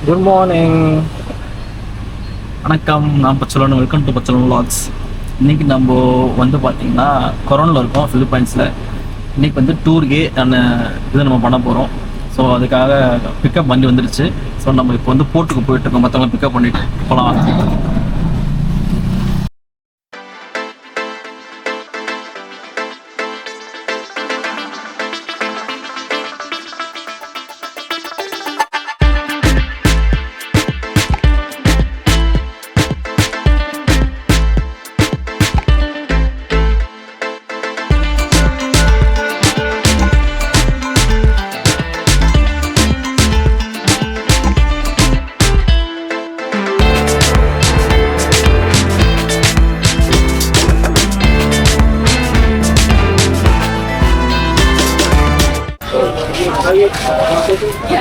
Good morning. வணக்கம். நான் Pachalan. Welcome to Pachalan vlogs. இன்றைக்கி நம்ம வந்து பார்த்திங்கன்னா கொரோனில் இருக்கோம், ஃபிலிப்பைன்ஸில். இன்றைக்கி வந்து டூருக்கு இது நம்ம பண்ண போகிறோம். ஸோ அதுக்காக பிக்கப் வண்டி வந்துடுச்சு. ஸோ நம்ம இப்போ வந்து போர்ட்டுக்கு போயிட்டுருக்கோம், மற்றவங்க பிக்கப் பண்ணிட்டு போகலாம்.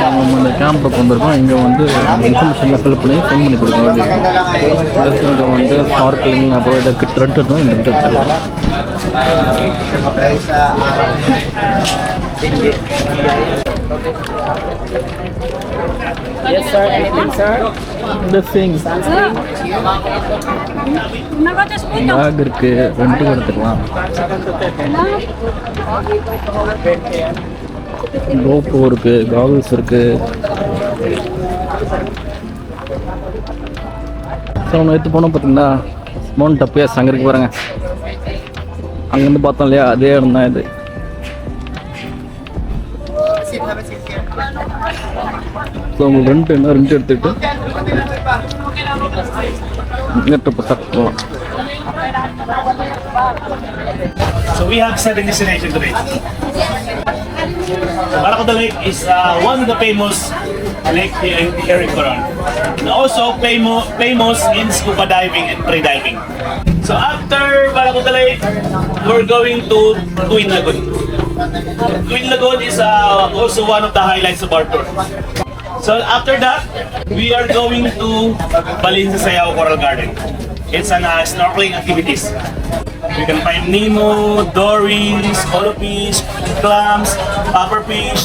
நம்ம இந்த கேம்புக்கு வந்திருக்கோம். இங்கே வந்து இன்ஃபர்மேஷன்லாம் ஃபில் பண்ணி சென்ட் பண்ணி கொடுக்க வேண்டியிருக்கும். இங்கே வந்து ஸ்பார்க்லிங் அப்புறம் இதற்கு த்ரெட் இருக்கும். இந்த எடுத்துக்கலாம். Yes, sir. Anything, sir? Bag இருக்கு, ரெண்ட்டுக்கு எடுத்துக்கலாம். கோப்போ இருக்கு, காகுல்ஸ் இருக்கு. ஸோ ஒன்று எடுத்து போனோம் பார்த்தீங்கன்னா மவுண்ட் டப்பியாஸ் அங்கே இருக்கு பாருங்க. அங்கேருந்து பார்த்தோம் இல்லையா, அதே இடம் தான் இது. ஸோ உங்களுக்கு ரெண்ட் எடுத்துக்கிட்டு ட்ரிப்பை ஸ்டார்ட் பண்ணலாம். So we have 7 destinations today. Barracuda Lake is one of the famous lake here in Coron. And also famous in scuba diving and pre-diving. So after Barracuda Lake, we're going to Twin Lagoon. Twin Lagoon is also one of the highlights of our tour. So after that, we are going to Balinsa Sayao Coral Garden. It's an snorkeling activities. You can find Nemo, dories, holofish, clams, pufferfish.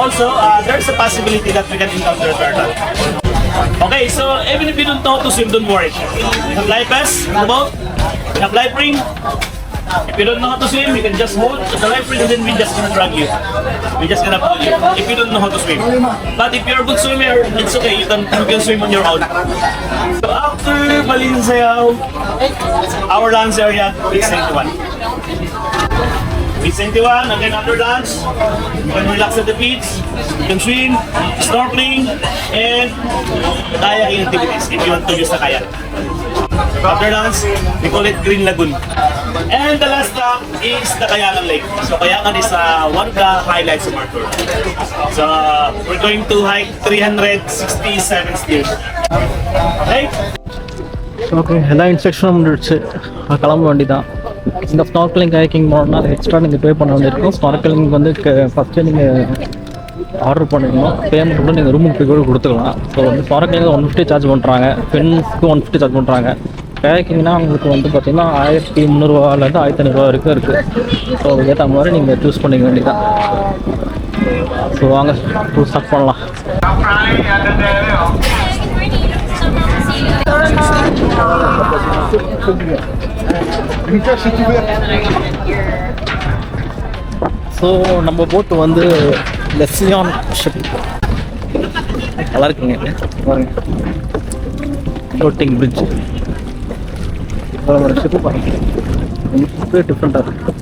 Also, there's a possibility that we can encounter turtle. Okay, so even if you don't know how to swim, don't worry. We have life vests in the boat. We have life ring. If you don't know how to swim, you can just hold the life ring and then we're just gonna drag you. We're just gonna pull you if you don't know how to swim. But if you're a good swimmer, it's okay. You can swim on your own. So after Balinsayao, our lunch area is 71. It's 71, and then after lunch, you can relax at the beach, you can swim, snorkeling, and kayaking activities if you want to use the kayak. After lunch, we call it Green Lagoon. And the last stop is the Kayangan Lake. So Kayangan is one of the highlights of our tour. So we're going to hike 367 stairs. Okay? Okay, எல்லா இன்ஸ்ட்ரக்ஷனும் முடிச்சு கிளம்ப வேண்டி தான். இந்த snorkelling kayaking போனோம்னா extra நீங்கள் பே பண்ண வேண்டியிருக்கும். ஸ்னார்க்கலிங் வந்து ஃபஸ்ட்டு நீங்கள் ஆர்டர் பண்ணிடணும். பேமெண்ட் கூட நீங்கள் ரூமுக்கு போய் கூட கொடுத்துக்கலாம். ஸோ வந்து ஸ்னார்க்கலிங் 150 சார்ஜ் பண்ணுறாங்க, பெண்ஸ்க்கு 150 சார்ஜ் பண்ணுறாங்க. கயாக்கிங்னா உங்களுக்கு வந்து பார்த்தீங்கன்னா 1300 ரூபாலேருந்து 1500 ரூபா வரைக்கும் இருக்குது. ஸோ அதுக்கேற்ற மாதிரி நீங்கள் சூஸ் பண்ணிக்க வேண்டியதான். ஸோ வாங்க டூர் ஸ்டார்ட் பண்ணலாம். ஸோ நம்ம போட்டு வந்து லெஸ்லியான் ஷிப் நல்லா இருக்குங்க. ஃப்ளோட்டிங் பிரிட்ஜ் ஷிப்பு பாருங்க, ஷிப்பே டிஃப்ரெண்ட்டாக இருக்கு.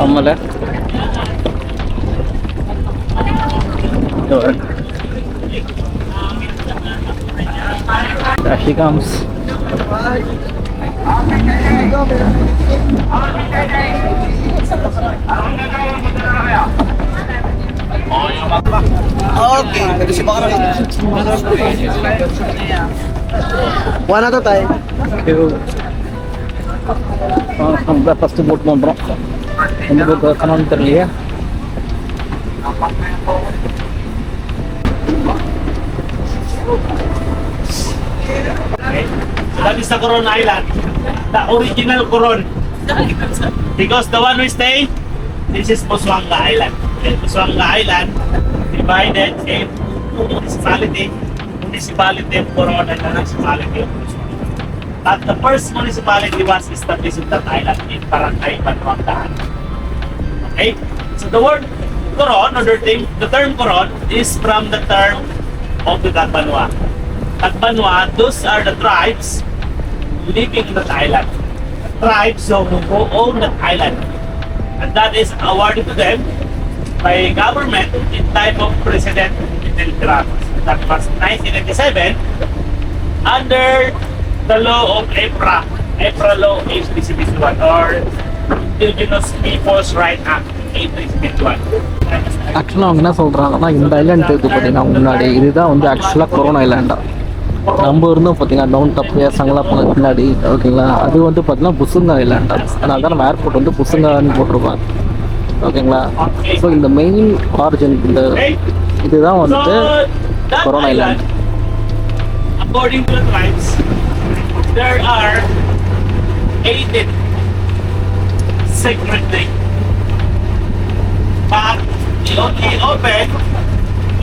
ஆமாம்ல, there she comes. Okay, pwede si Bakara. One at a time. நம்ம ஃபஸ்ட்டு போட் பண்ணுறோம். எந்த போட் கனவுன்னு தெரியலையே. That is the Coron Island, the original Coron. Because the one we stay, this is Poswanga Island. Busuanga Island divided in municipality of Coron and the municipality of Busuanga. But the first municipality was established in that island in Barangay Banwangdaan. Okay? So the word Coron or the term Coron is from the term of the Tagbanwa. Tagbanwa, those are the tribes living in that island. Tribes who own that island. And that is awarded to them by government in time of President Fidel Ramos. That was 1997 under the law of EPRA law 8361 or Indigenous Peoples' Right Act 8361. ஆக்சுவலாக அவங்க என்ன சொல்கிறாங்கன்னா இந்த island இருக்குது பார்த்தீங்கன்னா முன்னாடி இதுதான் வந்து ஆக்சுவலாக கொரோனா ஐலாண்டா. நம்ம இருந்தும் பார்த்தீங்கன்னா டவுன் டப்பியா சங்கலாப்பங்க பின்னாடி ஓகேங்களா. அது வந்து பார்த்தீங்கன்னா புசுங்கா ஐலாண்டா. அதனால தான் நம்ம ஏர்போர்ட் வந்து புசுங்கான்னு போட்டிருப்பாங்க ஓகேங்களா. ஸோ இந்த மெயின் ஆரிஜின் இந்த இதுதான் வந்துட்டு corona island. According to the tribes, there are 18 sacred lakes. But they only open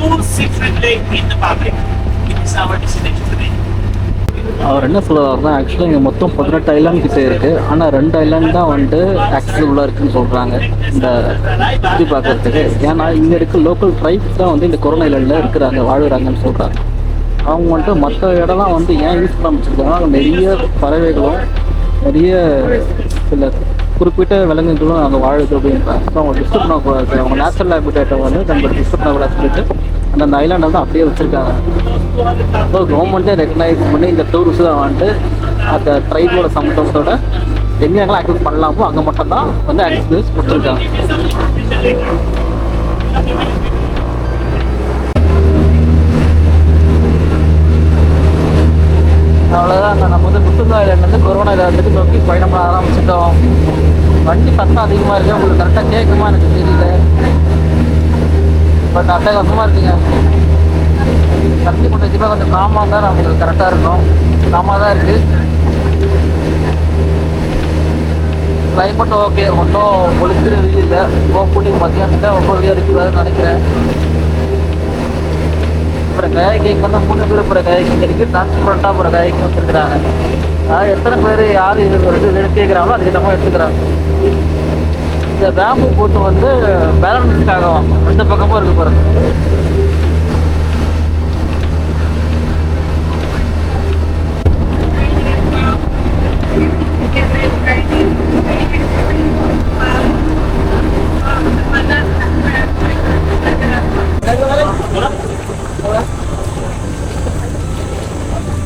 2 sacred lakes in the public. It is our destination today. அவர் என்ன சொல்லுவாருன்னா ஆக்சுவலாக இங்கே மொத்தம் 18 ஐலாண்ட் கிட்டே இருக்குது. ஆனால் 2 ஐலாண்ட் தான் வந்துட்டு ஆக்சசிபிளாக இருக்குதுன்னு சொல்கிறாங்க இந்த சுற்றி பார்க்குறதுக்கு. ஏன்னா இங்கே இருக்க லோக்கல் ட்ரைப்ஸ் தான் வந்து இந்த கொரோனா ஐலாண்டில் இருக்கிறாங்க வாழ்கிறாங்கன்னு சொல்கிறாங்க. அவங்க வந்துட்டு மற்ற இடம்லாம் வந்து ஏன் யூஸ் பண்ண வச்சுருக்காங்கன்னா அங்கே நிறைய பறவைகளும் நிறைய சில குறிப்பிட்ட விலங்குகளும் அங்கே வாழுது அப்படின்றாங்க. ஸோ அவங்க டிஸ்டர்ப் பண்ணக்கூடாது, அவங்க நேச்சுரல் ஹேபிட்டேட்டை வந்து நம்ம டிஸ்டர்ப் பண்ணக்கூடாது சொல்லிட்டு அந்த ஐலாண்டை தான் அப்படியே வச்சுருக்காங்க. ஸோ கவர்மெண்ட்டே ரெக்கக்னைஸ் பண்ணி இந்த டூரிஸ்ட் தான் வந்துட்டு அந்த ட்ரைபோட சம்பந்தத்தோட எங்கெங்கெல்லாம் ஆக்சஸ் பண்ணலாமோ அங்கே மட்டும் தான் வந்து ஆக்சஸ் கொடுத்துருக்காங்க. அவ்வளோதான் நம்ம வந்து புசுங்கா ஐலாண்ட்லேருந்து கொரோனா ஐலாண்டுக்கு நோக்கி பயணம் ஆரம்பிச்சிட்டோம். வண்டி சத்தம் அதிகமாக இருக்குது, உங்களுக்கு கரெக்டாக கேட்குமா எனக்கு தெரியல. பட் அட்டகாசமாக இருக்குங்க. தண்ணி கொண்டு வச்சுப்பா கொஞ்சம் காமாக தான் நம்மளுக்கு கரெக்டாக இருக்கும். காமாக தான் இருக்குது. கிளைமேட் ஓகே, ஒன்றும் ஒளிக்கிற வெயில் இல்லை. போகக்கூடிய மத்தியானத்தில் ரொம்ப வெளியாக இருக்குதான்னு நினைக்கிறேன். அப்புறம் கயாக்கிங் வந்து 3 பேர் அப்புறம் கயாக்கிங் இருக்குது, டிரான்ஸ்பரண்ட்டாக அப்புறம் கயாக்கிங் வச்சுருக்குறாங்க. எத்தனை பேர் யார் இது கேட்குறாங்களோ அதுக்கு நம்ம எடுத்துக்கிறாங்க. இந்த பேம்பு போட்டு வந்து பேலன்ஸுக்காக ரெண்டு பக்கமும் இருக்கு பாருங்க.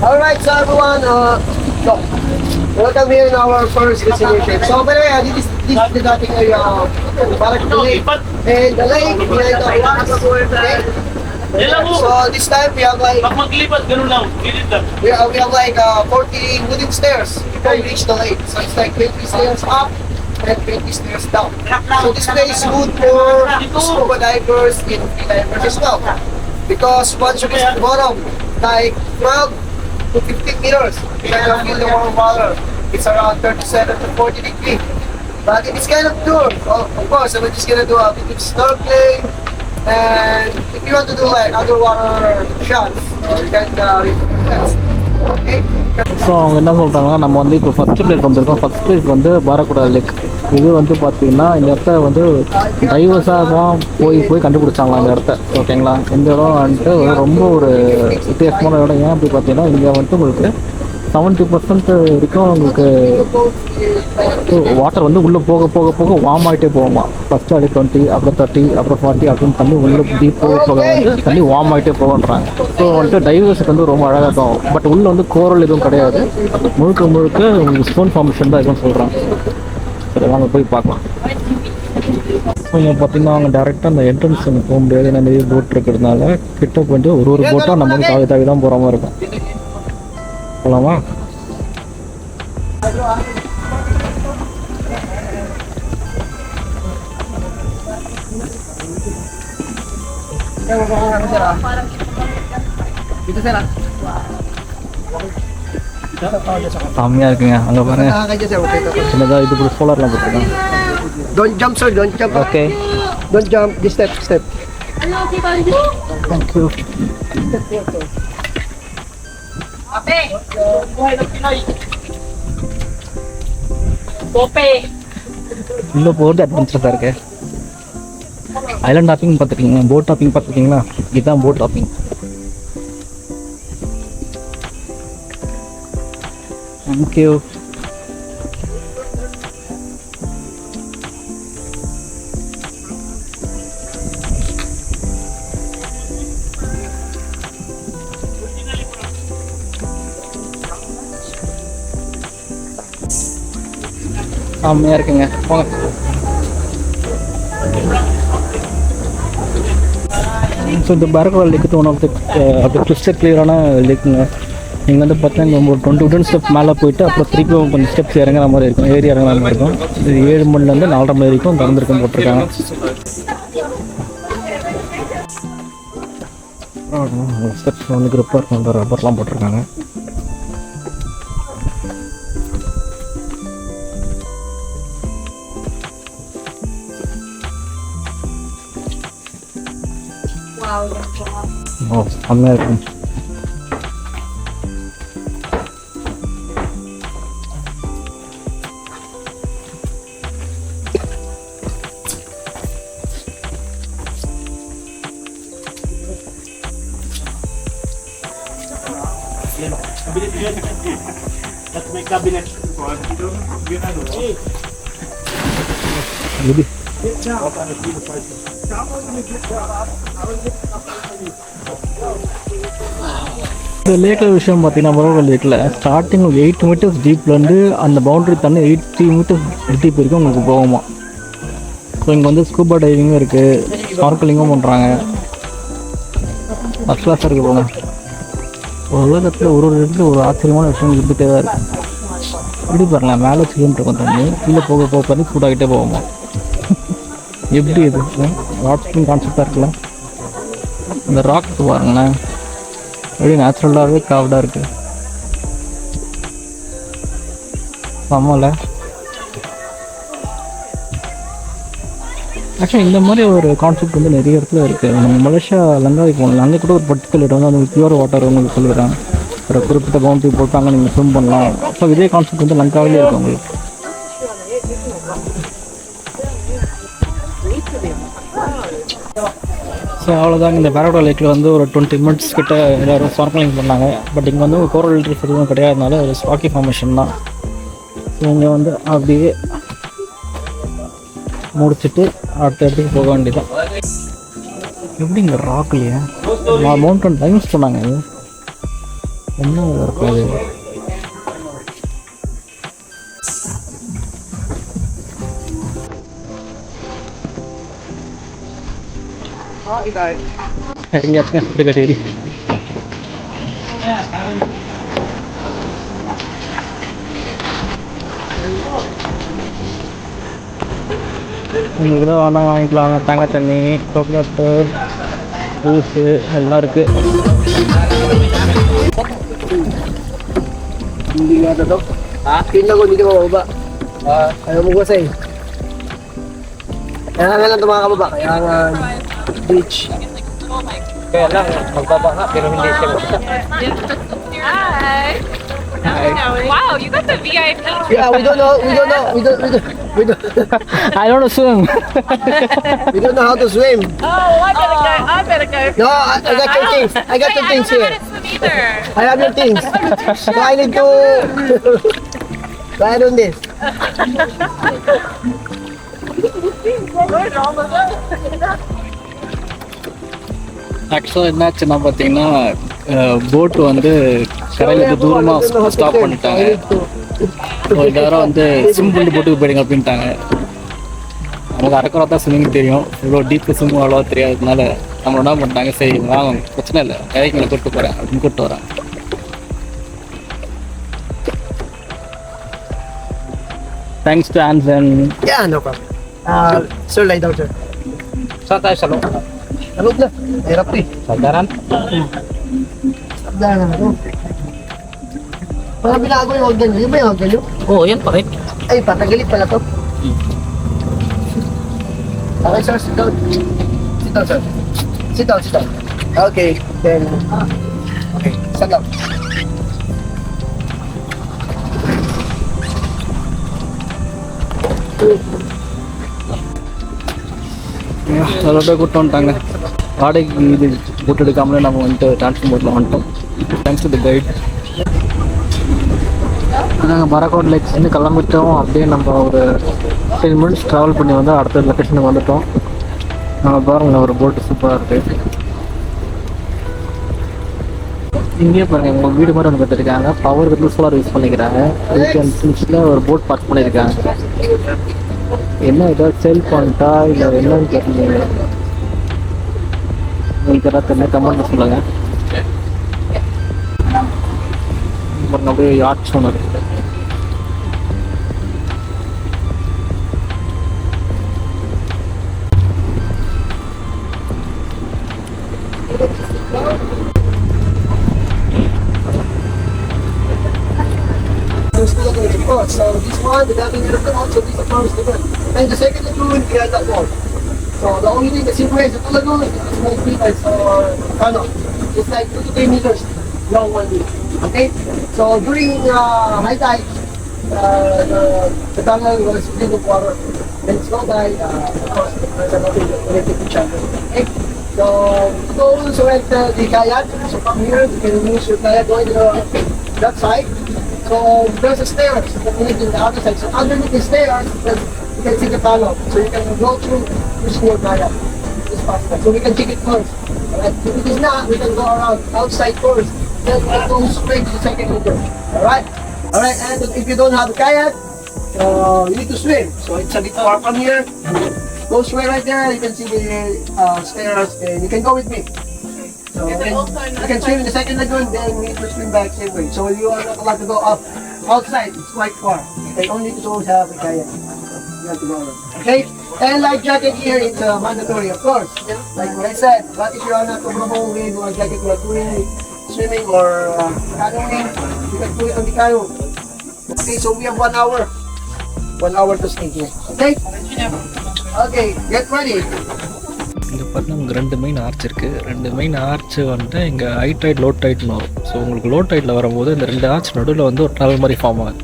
Alright, so everyone, welcome here in our first destination. So, by the way, this is the dating area of Barak Lake. And the lake behind the lake. So, this time we have like, we have like 40 wooden stairs before we reach the lake. So, it's like 20 stairs up and 20 stairs down. So, this place is good for scuba divers and free divers as well. Because once you reach the bottom, like 12 to 15 meters, you can feel the warm water. It's around 37 to 40 degrees. But in this kind of tour, of course, I'm just gonna do a bit of snorkeling. And if you want to do like underwater shots, you can request. Okay? So அவங்க என்ன சொல்கிறாங்கன்னா நம்ம வந்து இப்போ first place வந்திருக்கோம். First place வந்து பாரக்குடா லேக். இது வந்து பார்த்திங்கன்னா இந்த இடத்த வந்து டைவர்ஸாக தான் போய் கண்டுபிடிச்சாங்களா இந்த இடத்த ஓகேங்களா. இந்த இடம் வந்துட்டு ரொம்ப ஒரு வித்தியாசமான இடம். ஏன் அப்படி பார்த்தீங்கன்னா இங்கே வந்துட்டு உங்களுக்கு 70% வரைக்கும் உங்களுக்கு வாட்டர் வந்து உள்ளே போக வார்ம் ஆகிட்டே போகுமா. ஃபஸ்ட்டு அது 20, அப்புறம் 30, அப்புறம் 40 அப்படின்னு தண்ணி உள்ளே டீப் போக வந்து தண்ணி வார்ம் ஆகிட்டே போகன்றாங்க. ஸோ வந்துட்டு டைவர்ஸுக்கு வந்து ரொம்ப அழகாக இருக்கும். பட் உள்ளே வந்து கோரல் எதுவும் கிடையாது, முழுக்க ஸ்டோன் ஃபார்மேஷன் தான் இருக்குன்னு சொல்கிறாங்க. சரி வாங்க போய் பார்க்கலாம். ஸோ இங்கே பார்த்தீங்கன்னா அவங்க டேரெக்டாக அந்த என்ட்ரன்ஸ் போக முடியாது, ஏன்னா நிறைய போட் இருக்கிறதுனால கிட்ட போயிட்டு ஒரு போட்டாக நம்ம வந்து தாவி தான் போகிற மாதிரி இருக்கும். போகலாமா? செம்மையாக இருக்குங்க. அங்கே பாருங்க சின்னதாக இது சோலார்லாம் போட்டுருக்காங்க. Don't jump, sir. Don't jump. Okay. Don't jump. This step. Thank you. உள்ள போகிறது அட்வென்ச்சராக இருக்கு. ஐலாண்ட் டாப்பிங் பார்த்துருக்கீங்க, போட் டாப்பிங் பார்த்துருக்கீங்களா? இதுதான் போட் டாப்பிங். தேங்க்யூ. செம்மையாக இருக்குங்க, போங்க. ஸோ இந்த பேரக்வால் லேக்கு ஒன் ஆஃப் த அப்படி கிறிஸ்டல் கிளியரான லேக்குங்க. நீங்கள் வந்து பார்த்தீங்கன்னா நம்ம ஒரு 20 உடன் ஸ்டெப் மேலே போயிட்டு அப்புறம் திருப்பி கொஞ்சம் ஸ்டெப்ஸ் இறங்குற மாதிரி இருக்கும், ஏறி இறங்குற மாதிரி இருக்கும். இது 7 மணிலேருந்து 4:30 மணி வரைக்கும் திறந்துருக்கும் போட்டிருக்காங்க. ஸ்டெப்ஸ் வந்து கிரிப்பாக இருக்கும், அந்த ரப்பர்லாம் போட்டிருக்காங்க. ஓ செம்மையாக இருக்கும். That's my cabinet. இது இந்த லேக்கில் விஷயம் பார்த்தீங்கன்னா மரோகல் லேக்கில் ஸ்டார்டிங் 8 மீட்டர்ஸ் டீப்லேருந்து அந்த பவுண்டரி தண்ணி 80 மீட்டர்ஸ் டீப் வரைக்கும் உங்களுக்கு போகுமா. ஸோ இங்கே வந்து ஸ்கூபா டைவிங்கும் இருக்குது, ஸ்நார்க்கலிங்கும் பண்ணுறாங்க. ஃபஸ்ட் கிளாஸாக இருக்குது போங்க. உலகத்தில் ஒரு இடத்துல ஒரு ஆச்சரியமான விஷயம் இருந்துகிட்டே தான் இருக்குது. இப்படி பாருங்களேன், மேலே சில்லுன்னு இருக்கும் தண்ணி, கீழே போக போக பண்ணி சூடாகிட்டே போகுமா. எப்படி இது ராக்ஸிங் கான்செப்டாக இருக்குல்ல. இந்த ராக்ஸ் பாருங்களேன், எப்படி நேச்சுரலாகவே காவ்டாக இருக்குது. ஆமாம்ல. ஆக்சுவலி இந்த மாதிரி ஒரு கான்செப்ட் வந்து நிறைய இடத்துல இருக்குது. நம்ம மலேசியா லங்காவுக்கு போகணும், அங்கே கூட ஒரு பர்டிகுலர் இடம் வந்து அந்த பியூர் வாட்டர் உங்களுக்கு சொல்லிடுறாங்க. ஒரு குறிப்பிட்ட பவுண்டரி போட்டு அங்கே நீங்கள் ஸ்விம் பண்ணலாம். ஸோ இதே கான்செப்ட் வந்து லங்காவிலே இருக்குது உங்களுக்கு. ஸோ அவ்வளோதாங்க. இந்த பேரடோ லேக்கில் வந்து ஒரு 20 மினிட்ஸ் கிட்ட எல்லோரும் ஸ்நார்க்கலிங் பண்ணாங்க. பட் இங்கே வந்து கோரல் ரீஃப் எதுவும் கிடையாதுனால ஒரு ஸ்டாக்கி ஃபார்மேஷன் தான். ஸோ இங்கே வந்து அப்படியே முடிச்சுட்டு அடுத்த இடத்துக்கு போக வேண்டியதான். எப்படி இங்கே ராக்லையே மவுண்டன் டைம்ஸ் சொன்னாங்க. இது என்ன இருக்காது. எங்கேயாச்சும் இப்படி கட்டி உங்களுக்கு தான் வேணா வாங்கிக்கலாங்க. தேங்காய் தண்ணி, கோகனட்டு, ஜூஸு எல்லாம் இருக்குது. Hindi nga na to. Pin ako, hindi ka mababa. Ayaw mo kasi. Kaya nga lang ito mga kababa. Kaya nga beach. Kaya lang, magbaba nga pero hindi siya magsa. Hi. Wow, you got the VIP. Yeah, we don't know. I don't know swim. We don't know how to swim. Oh, I better go. No, I got your things. I got your things I don't know here. how to swim either. I have your things. So I need to try on this. ஆக்சுவலாக என்னாச்சுன்னா பார்த்தீங்கன்னா போட்டு வந்து கரையில் தூரமாக stop பண்ணிட்டாங்க. So எல்லாரும் வந்து ஸ்விம் பண்ணி போட்டுக்கு போயிடுங்க அப்படின்ட்டாங்க. நமக்கு அரைக்குறா தான் ஸ்விம்மிங் தெரியும், இவ்வளோ டீப்பு ஸ்விம் அவ்வளோவா தெரியாததுனால நம்ம என்ன பண்ணிட்டாங்க, சரி வாங்க பிரச்சனை இல்லை கரைக்குள்ள கூப்பிட்டு போகிறேன் அப்படின்னு கூப்பிட்டு வரேன். Thanks to Anson. Yeah, no problem. Sir, lie down, sir. Saan tayo sa loob? Salot na. Hirap eh. Sagdaran? Sabda na ano. Parang binago yung organ nyo. Yung ba yung organ nyo? Oo, yan pa rin. Ay, patagalit pala to. Okay, sir, sit down. Sit down, sir. Sit down, sit down. Okay, then, okay, stand up. அதில் போய் கூப்பிட்டு வந்துட்டாங்க. வாடகைக்கு இது போட்டு எடுக்காமலே நம்ம வந்துட்டு transport போட்டில் வந்துட்டோம். Thanks to the guide. நாங்கள் பரகோட் லேக்ஸ்லேருந்து கிளம்பிட்டோம். அப்படியே நம்ம ஒரு 10 minutes ட்ராவல் பண்ணி வந்து அடுத்த லொக்கேஷனுக்கு வந்துட்டோம். பாருங்கள், ஒரு போட்டு சூப்பராக இருக்குது. இங்கேயே பாருங்கள், உங்கள் வீடு மாதிரி ஒன்று கற்றுருக்காங்க. பவர் வந்து சோலார் யூஸ் பண்ணிக்கிறாங்க. வீட்டில் ஒரு போட் பார்க் பண்ணியிருக்காங்க. என்ன ஏதாவது சேல் பண்ணிட்டா இல்லை என்னன்னு தெரியல. உங்களுக்கு எதாவது தெரிஞ்ச கமெண்ட்ல சொல்லுங்கள். அப்படியே யாட்ச் ஒன்று இருக்குது. So this one, the diving restaurant, so this one is different. And the second lagoon behind that wall. So the only thing that's separate the two lagoons is the small streetlights or tunnel. It's like 2 to 3 meters long one way. Okay? So during high tide, the tunnel was filled with water. Then it's low tide, of course, there's another connected to each other. Okay? So you go also rent the kayak. So from here, you can use your kayak going to that side. So there's a stairs that lead to the other side. So underneath the stairs, you can see the tunnel. So you can go through using your kayak. It's possible. So we can check it first. Alright. If it is not, we can go around outside first. Then we can go straight to the second lagoon. Alright? Alright, and if you don't have a kayak, you need to swim. So it's a bit far from here. Go swim right there. You can see the stairs, and you can go with me. So you can swim in the second lagoon, then we need to swim back same way. So you are not allowed to go up outside. It's quite far. Okay, only those have a kayak. You have to go around. Okay? And life jacket here is mandatory, of course. Like what I said. But if you are not comfortable with life jacket, you are doing swimming or canoeing, you can put it on the canoe. Okay, so we have 1 hour. 1 hour to stay here. Okay? Okay, get ready. இங்கே பார்த்தா நமக்கு 2 main arch இருக்குது. 2 main arch வந்துட்டு இங்கே high tight low டைட்னு வரும். So உங்களுக்கு low title வரும்போது இந்த 2 ஆர்ச் நடுவில் வந்து ஒரு டனல் மாதிரி ஃபார்ம் ஆகுது.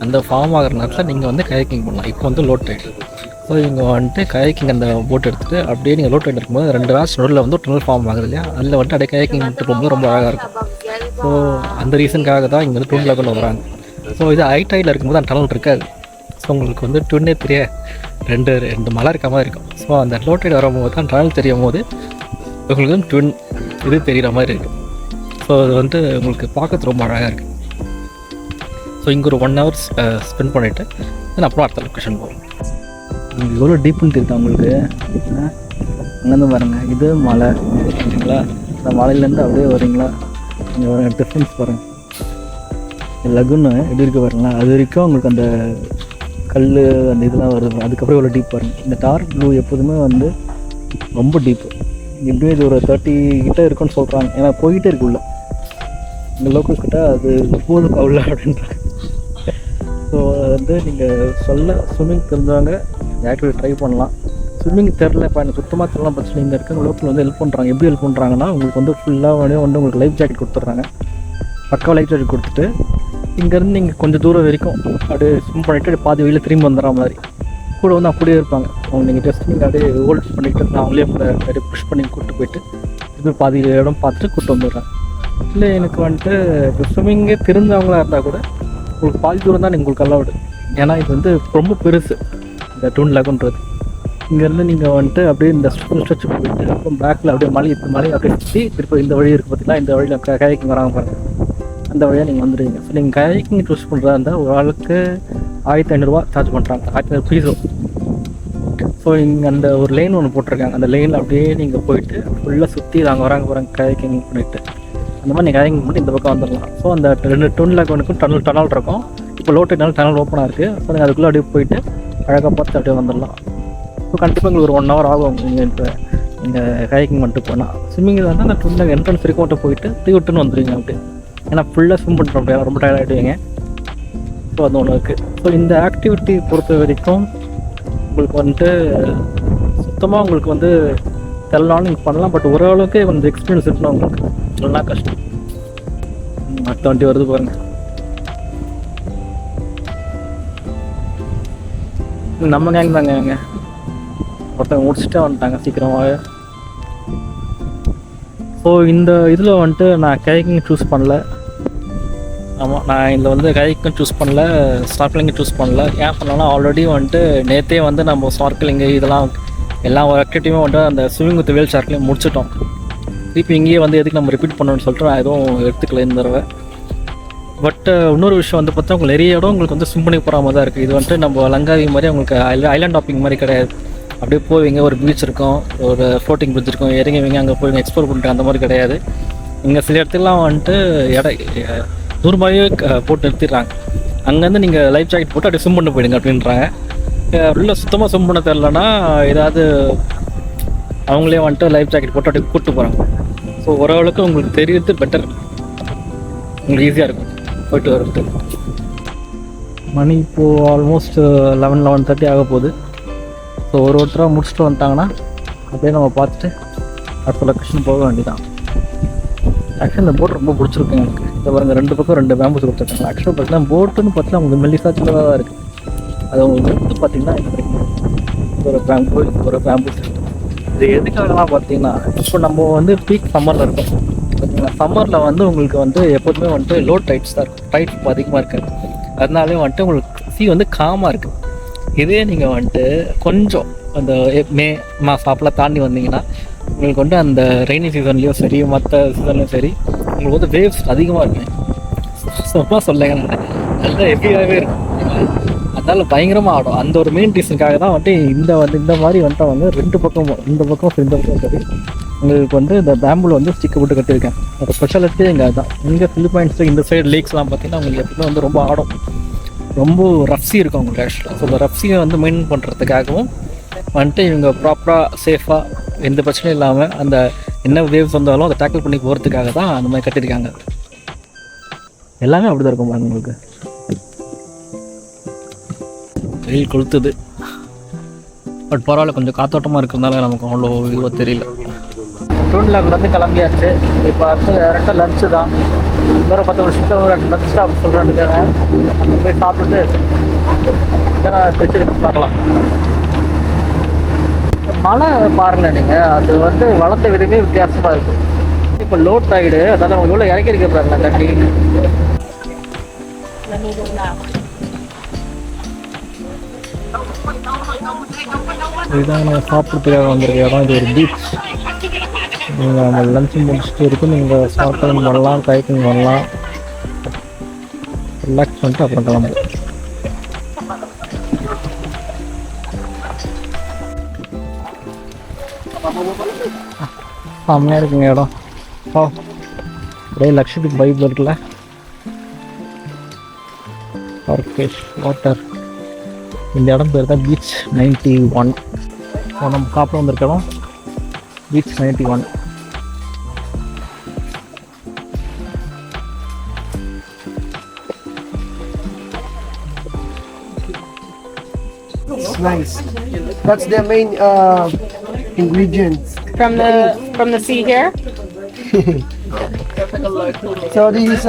அந்த ஃபார்ம் ஆகிற நேரத்தில் நீங்கள் வந்து கயாக்கிங் பண்ணலாம். இப்போ வந்து லோ டைட். ஸோ இங்கே வந்துட்டு கயாக்கிங் அந்த போட் எடுத்துகிட்டு அப்படியே நீங்கள் லோ டைட் இருக்கும்போது 2 ஆர்ச் நடுவில் வந்து ஒரு டனல் ஃபார்ம் ஆகுது இல்லையா, அதில் வந்துட்டு அப்படியே கயாக்கிங் பண்ணிட்டு போகும்போது ரொம்ப அழகாக இருக்கும். ஸோ அந்த ரீசனுக்காக தான் இங்கே வந்து ட்வின் லெவலில் வராங்க. ஸோ இது ஹை டைட்டில் இருக்கும்போது அந்த டனல் இருக்காது. ஸோ உங்களுக்கு வந்து ட்வின்னே தெரிய ரெண்டு மலை இருக்க மாதிரி இருக்கும். ஸோ அந்த லோ டைட் வரும்போது தான் டனல் தெரியும் போது உங்களுக்கு வந்து ட்வின் இது தெரிகிற மாதிரி இருக்கும். ஸோ அது வந்து உங்களுக்கு பார்க்கறது ரொம்ப அழகாக இருக்குது. ஸோ இங்கே ஒரு 1 hour ஸ்பெண்ட் பண்ணிவிட்டு தென் அப்புறம் அடுத்த லொக்கேஷன் போகும். இங்கே எவ்வளோ டீப்புன்னு தெரியுது உங்களுக்கு. அங்கேருந்து பாருங்கள், இது மலை ஓகேங்களா. இந்த மலையிலேருந்து அப்படியே வரீங்களா, இங்கே டிஃப்ரென்ஸ் பாருங்கள். லகுன்னு எப்படி இருக்குது பாருங்களா, அது வரைக்கும் உங்களுக்கு அந்த கல் அந்த இதெல்லாம் வருது. அதுக்கப்புறம் இவ்வளோ டீப் பாருங்கள். இந்த டார்க் ப்ளூ எப்போதுமே வந்து ரொம்ப டீப்பு. எப்படியும் இது ஒரு 30 கிட்ட இருக்குன்னு சொல்கிறாங்க. ஏன்னா போய்கிட்டே இருக்குள்ள இந்த லோக்கல்ஸ் கிட்ட அது போதும் அவ்வளோ அப்படின்றாங்க. ஸோ வந்து நீங்கள் ஸ்விம்மிங் தெரிஞ்சவங்க ஆக்சுவலி ட்ரை பண்ணலாம். ஸ்விம்மிங் தெரில, இப்போ எனக்கு சுத்தமாக தெரியலாம் பிரச்சனை. இங்கே இருக்க லோக்கல் வந்து ஹெல்ப் பண்ணுறாங்க. எப்படி ஹெல்ப் பண்ணுறாங்கன்னா, உங்களுக்கு வந்து ஃபுல்லாக வந்து உங்களுக்கு லைஃப் ஜாக்கெட் கொடுத்துட்றாங்க. பக்காவாக லைஃப் ஜாக்கெட் கொடுத்துட்டு இங்கேருந்து நீங்கள் கொஞ்சம் தூரம் வரைக்கும் அப்படியே ஸ்விம் பண்ணிவிட்டு பாதி வழியில் திரும்பி வந்துடுற மாதிரி கூட வந்து அப்படியே இருப்பாங்க. அவங்க நீங்கள் ஜஸ்ட் நீங்கள் அப்படியே ஹோல்ட் பண்ணிவிட்டு அவங்களே கூட அப்படியே புஷ் பண்ணி கூப்பிட்டு போயிட்டு திரும்பி பாதி இடம் பார்த்துட்டு கூப்பிட்டு வந்துடுறாங்க. இல்லை எனக்கு வந்துட்டு இப்போ ஸ்விம்மிங்கே தெரிஞ்சவங்களா இருந்தால் கூட உங்களுக்கு பாதி தூரம் தான் உங்களுக்கு அலவுடு. ஏன்னா இது வந்து ரொம்ப பெருசு இந்த ட்வின் லெகுன்றது. இங்கேருந்து நீங்கள் வந்துட்டு அப்படியே இந்த ஸ்ட்ரெச் போயிட்டு அப்புறம் பேக்கில் அப்படியே மலை அப்படியே சுற்றி திருப்பி இந்த வழி இருக்குது பார்த்தீங்கன்னா, இந்த வழியில் கயாக்கிங் வராங்க பாருங்கள், அந்த வழியாக நீங்கள் வந்துடுவீங்க. ஸோ நீங்கள் கயாக்கிங் சூஸ் பண்ணுறதா இருந்தால் ஒரு ஆளுக்கு 1500 ரூபா சார்ஜ் பண்ணுறாங்க. 1500 ஃபீஸும். ஸோ இங்கே அந்த ஒரு லைன் ஒன்று போட்டிருக்காங்க. அந்த லைனில் அப்படியே நீங்கள் போயிட்டு ஃபுல்லாக சுற்றி நாங்கள் வராங்க கயாக்கிங் பண்ணிவிட்டு அந்த மாதிரி நீங்கள் கயாக்கிங் பண்ணிட்டு இந்த பக்கம் வந்துடலாம். ஸோ அந்த 2 ட்வின் லெகுனுக்கும் டனல் இருக்கும். இப்போ லோ டைட்னால டனல் ஓப்பனாக இருக்குது. ஸோ நீங்கள் அதுக்குள்ளே அப்படியே போயிட்டு அழகாக பார்த்து அப்படியே வந்துடலாம். ஸோ கண்டிப்பாக உங்களுக்கு ஒரு 1 hour ஆகும் நீங்கள் இப்போ நீங்கள் கயாக்கிங் பண்ணிட்டு போனால். ஸ்விம்மிங் வந்து அந்த ட்வின் என்ட்ரன்ஸ் வரைக்கும் மட்டும் போயிட்டு விட்டுன்னு வந்துடுவீங்க அப்படி. ஏன்னா ஃபுல்லாக ஸ்விம் பண்ணுற முடியாது, ரொம்ப டயர்ட் ஆகிடுவீங்க. ஸோ அது ஒன்று இருக்குது. ஸோ இந்த ஆக்டிவிட்டி பொறுத்த வரைக்கும் உங்களுக்கு வந்துட்டு சுத்தமாக உங்களுக்கு வந்து தெரியலாம்னு நீங்கள் பண்ணலாம். பட் ஓரளவுக்கு கொஞ்சம் எக்ஸ்பீரியன்ஸ் இருக்கணும் உங்களுக்கு, இல்லைனா கஷ்டம். அடுத்த வண்டி வருது பாருங்க. நம்ம கேங் தாங்க எங்க ஒருத்தவங்க முடிச்சுட்டே வந்துட்டாங்க சீக்கிரமாக. ஸோ இந்த இதில் வந்துட்டு நான் கைக்கிங் சூஸ் பண்ணல. ஆமாம், நான் இதில் வந்து கைக்கும் சூஸ் பண்ணல, ஸ்னார்க்கலிங்கும் சூஸ் பண்ணல. ஏன் பண்ணலாம், ஆல்ரெடி வந்துட்டு நேற்றே வந்து நம்ம ஸ்னார்க்கலிங்கு இதெல்லாம் எல்லா ஆக்டிவிட்டியுமே வந்துட்டு அந்த ஸ்விமிங் வித் வேல் ஷார்க்லையும் முடிச்சிட்டோம். திருப்பி இங்கேயே வந்து எதுக்கு நம்ம ரிப்பீட் பண்ணணும்னு சொல்லிட்டு நான் எதுவும் எடுத்துக்கல இந்த தடவை. பட் இன்னொரு விஷயம் வந்து பார்த்தா உங்களுக்கு நிறைய இடம் உங்களுக்கு வந்து ஸ்விம் பண்ணி போகிற மாதிரி தான் இருக்குது. இது வந்துட்டு நம்ம லங்காவி மாதிரி உங்களுக்கு ஐலாண்ட் டாப்பிங் மாதிரி கிடையாது. அப்படியே போவீங்க, ஒரு பீச் இருக்கும், ஒரு ஃப்ளோட்டிங் பிரிட்ஜ் இருக்கும், இறங்குவீங்க, அங்கே போய் எக்ஸ்ப்ளோர் பண்ணிட்டு அந்த மாதிரி கிடையாது. இங்கே சில இடத்துலலாம் வந்துட்டு தூரமாகவே போட்டு நிறுத்திடுறாங்க. அங்கேருந்து நீங்கள் லைஃப் ஜாக்கெட் போட்டு அப்படியே ஸ்விம் பண்ண போயிடுங்க அப்படின்றாங்க. உள்ள சுத்தமாக ஸ்விம் பண்ண தெரிலனா ஏதாவது அவங்களே வந்துட்டு லைஃப் ஜாக்கெட் போட்டு அப்படியே கூப்பிட்டு போகிறாங்க. ஸோ ஓரளவுக்கு உங்களுக்கு தெரியுது பெட்டர், உங்களுக்கு ஈஸியாக இருக்கும் போயிட்டு வர்றது. மணி இப்போது ஆல்மோஸ்ட் 11:30 ஆக போகுது. ஸோ ஒருத்தராக முடிச்சுட்டு வந்துட்டாங்கன்னா அப்படியே நம்ம பார்த்துட்டு அடுத்த லொக்கேஷன் போக வேண்டியதான். ஆக்சுவலி இந்த போட் ரொம்ப பிடிச்சிருக்கு எனக்கு. இதை பாருங்க, 2 பக்கம் 2 பேம்பூஸ் கொடுத்துருக்காங்க. ஆக்சுவலாக பார்த்தீங்கன்னா போட்டுன்னு பார்த்தீங்கன்னா உங்களுக்கு மெல்லிசா சின்னதாக தான் இருக்குது. அது உங்களுக்கு எடுத்து பார்த்தீங்கன்னா ஒரு பேம்பு, ஒரு பேம்பூஸ். இது எதுக்காகலாம் பார்த்தீங்கன்னா, இப்போ நம்ம வந்து பீக் சம்மரில் இருக்கோம். பார்த்தீங்கன்னா சம்மரில் வந்து உங்களுக்கு வந்து எப்போதுமே வந்துட்டு லோ டைட்ஸ் தான் இருக்கும், டைட் அதிகமாக இருக்காது. அதனாலே வந்துட்டு உங்களுக்கு சீ வந்து காமாக இருக்குது. இதே நீங்கள் வந்துட்டு கொஞ்சம் அந்த மே மாதம் அப்பெல்லாம் தாண்டி வந்தீங்கன்னா உங்களுக்கு வந்து அந்த ரெய்னி சீசன்லேயும் சரி மற்ற சீசன்லேயும் சரி உங்களுக்கு வந்து வேவ்ஸ் அதிகமாக இருக்கும். சும்மா சொல்லுங்க, நல்லா ஹெவியாகவே இருக்கும். அதனால பயங்கரமாக ஆடும். அந்த ஒரு மெயின் ரீசனுக்காக தான் வந்துட்டு இந்த மாதிரி வந்துட்டு வந்து ரெண்டு பக்கம் சரி உங்களுக்கு வந்து இந்த பேம்பில் வந்து ஸ்டிக்கை போட்டு கட்டியிருக்கேன். ஒரு ஸ்பெஷாலிட்டியே இங்கே அதுதான். இங்கே ஃபிலிப்பைன்ஸு இந்த சைடு லேக்ஸ்லாம் பார்த்தீங்கன்னா உங்களுக்கு எப்பவுமே வந்து ரொம்ப ஆடும், ரொம்ப ரஃப்ஸி இருக்கும் உங்களுக்கு ஆக்சுவலாக. ஸோ இந்த ரஃப்ஸியை வந்து மெயின்டைன் பண்ணுறதுக்காகவும் வந்துட்டு இவங்க ப்ராப்பராக சேஃபாக எந்த பிரச்சனையும் இல்லாமல் அந்த என்ன வேவ்ஸ் வந்தாலும் அதை டேக்கிள் பண்ணி போகிறதுக்காக தான் அந்த மாதிரி கட்டியிருக்காங்க. எல்லாமே அப்படி தான் இருக்கும் உங்களுக்கு. வெயில் கொளுத்துது, பட் பரவாயில்ல, கொஞ்சம் காத்தோட்டமாக இருக்கிறதுனால நமக்கு அவ்வளோ இதுவாக தெரியல. டூன்லாக்லேருந்து கிளம்பியாச்சு. இப்போ அடுத்த லஞ்சு தான். இன்னொரு 10 வருஷத்துக்கு ஒரு லஞ்ச் ஸ்டாப் சொல்கிறாண்டுக்காங்க. அங்கே போய் சாப்பிட்டுட்டு திருச்சி பார்க்கலாம். மழை பாருங்க நீங்கள், அது வந்து வளர்ந்த விதமே வித்தியாசமாக இருக்குது. இப்போ லோ டைடு, அதாவது அவங்க எவ்வளோ இறக்கி இருக்கிறாங்களா தண்ணி. இதுதான் நான் சாப்பிட்றதுக்காக வந்திருக்க இடம். இது ஒரு பீச். நீங்கள் அந்த லஞ்சு முடிச்சுட்டு இருக்கும், நீங்கள் ஸ்னார்க்கலிங் பண்ணலாம், கைக்கிங் பண்ணலாம், ரிலாக்ஸ் பண்ணிட்டு அப்புறம் கிளம்பு. செம்மையாக இருக்குங்க இடம். அப்படியே லக்ஷதீப் பைப் இருக்குல்ல, ஆர்கேஷ் வாட்டர். இந்த இடம் பேர் தான் பீச் 91. நம்ம காப்பில் வந்திருக்க இடம் beach 91. It's nice. That's the main ingredients. From the sea here? So this is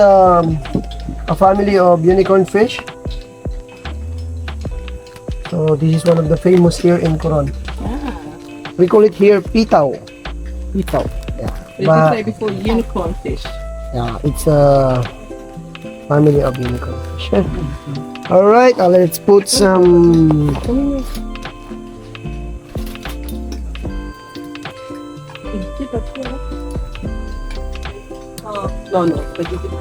a family of unicorn fish. So this is one of the famous here in Coron. We call it here pitao. Pitao. Yeah. Did you say before unicorn fish? Yeah, it's a family of unicorn fish. All right, let's put some. No, but you can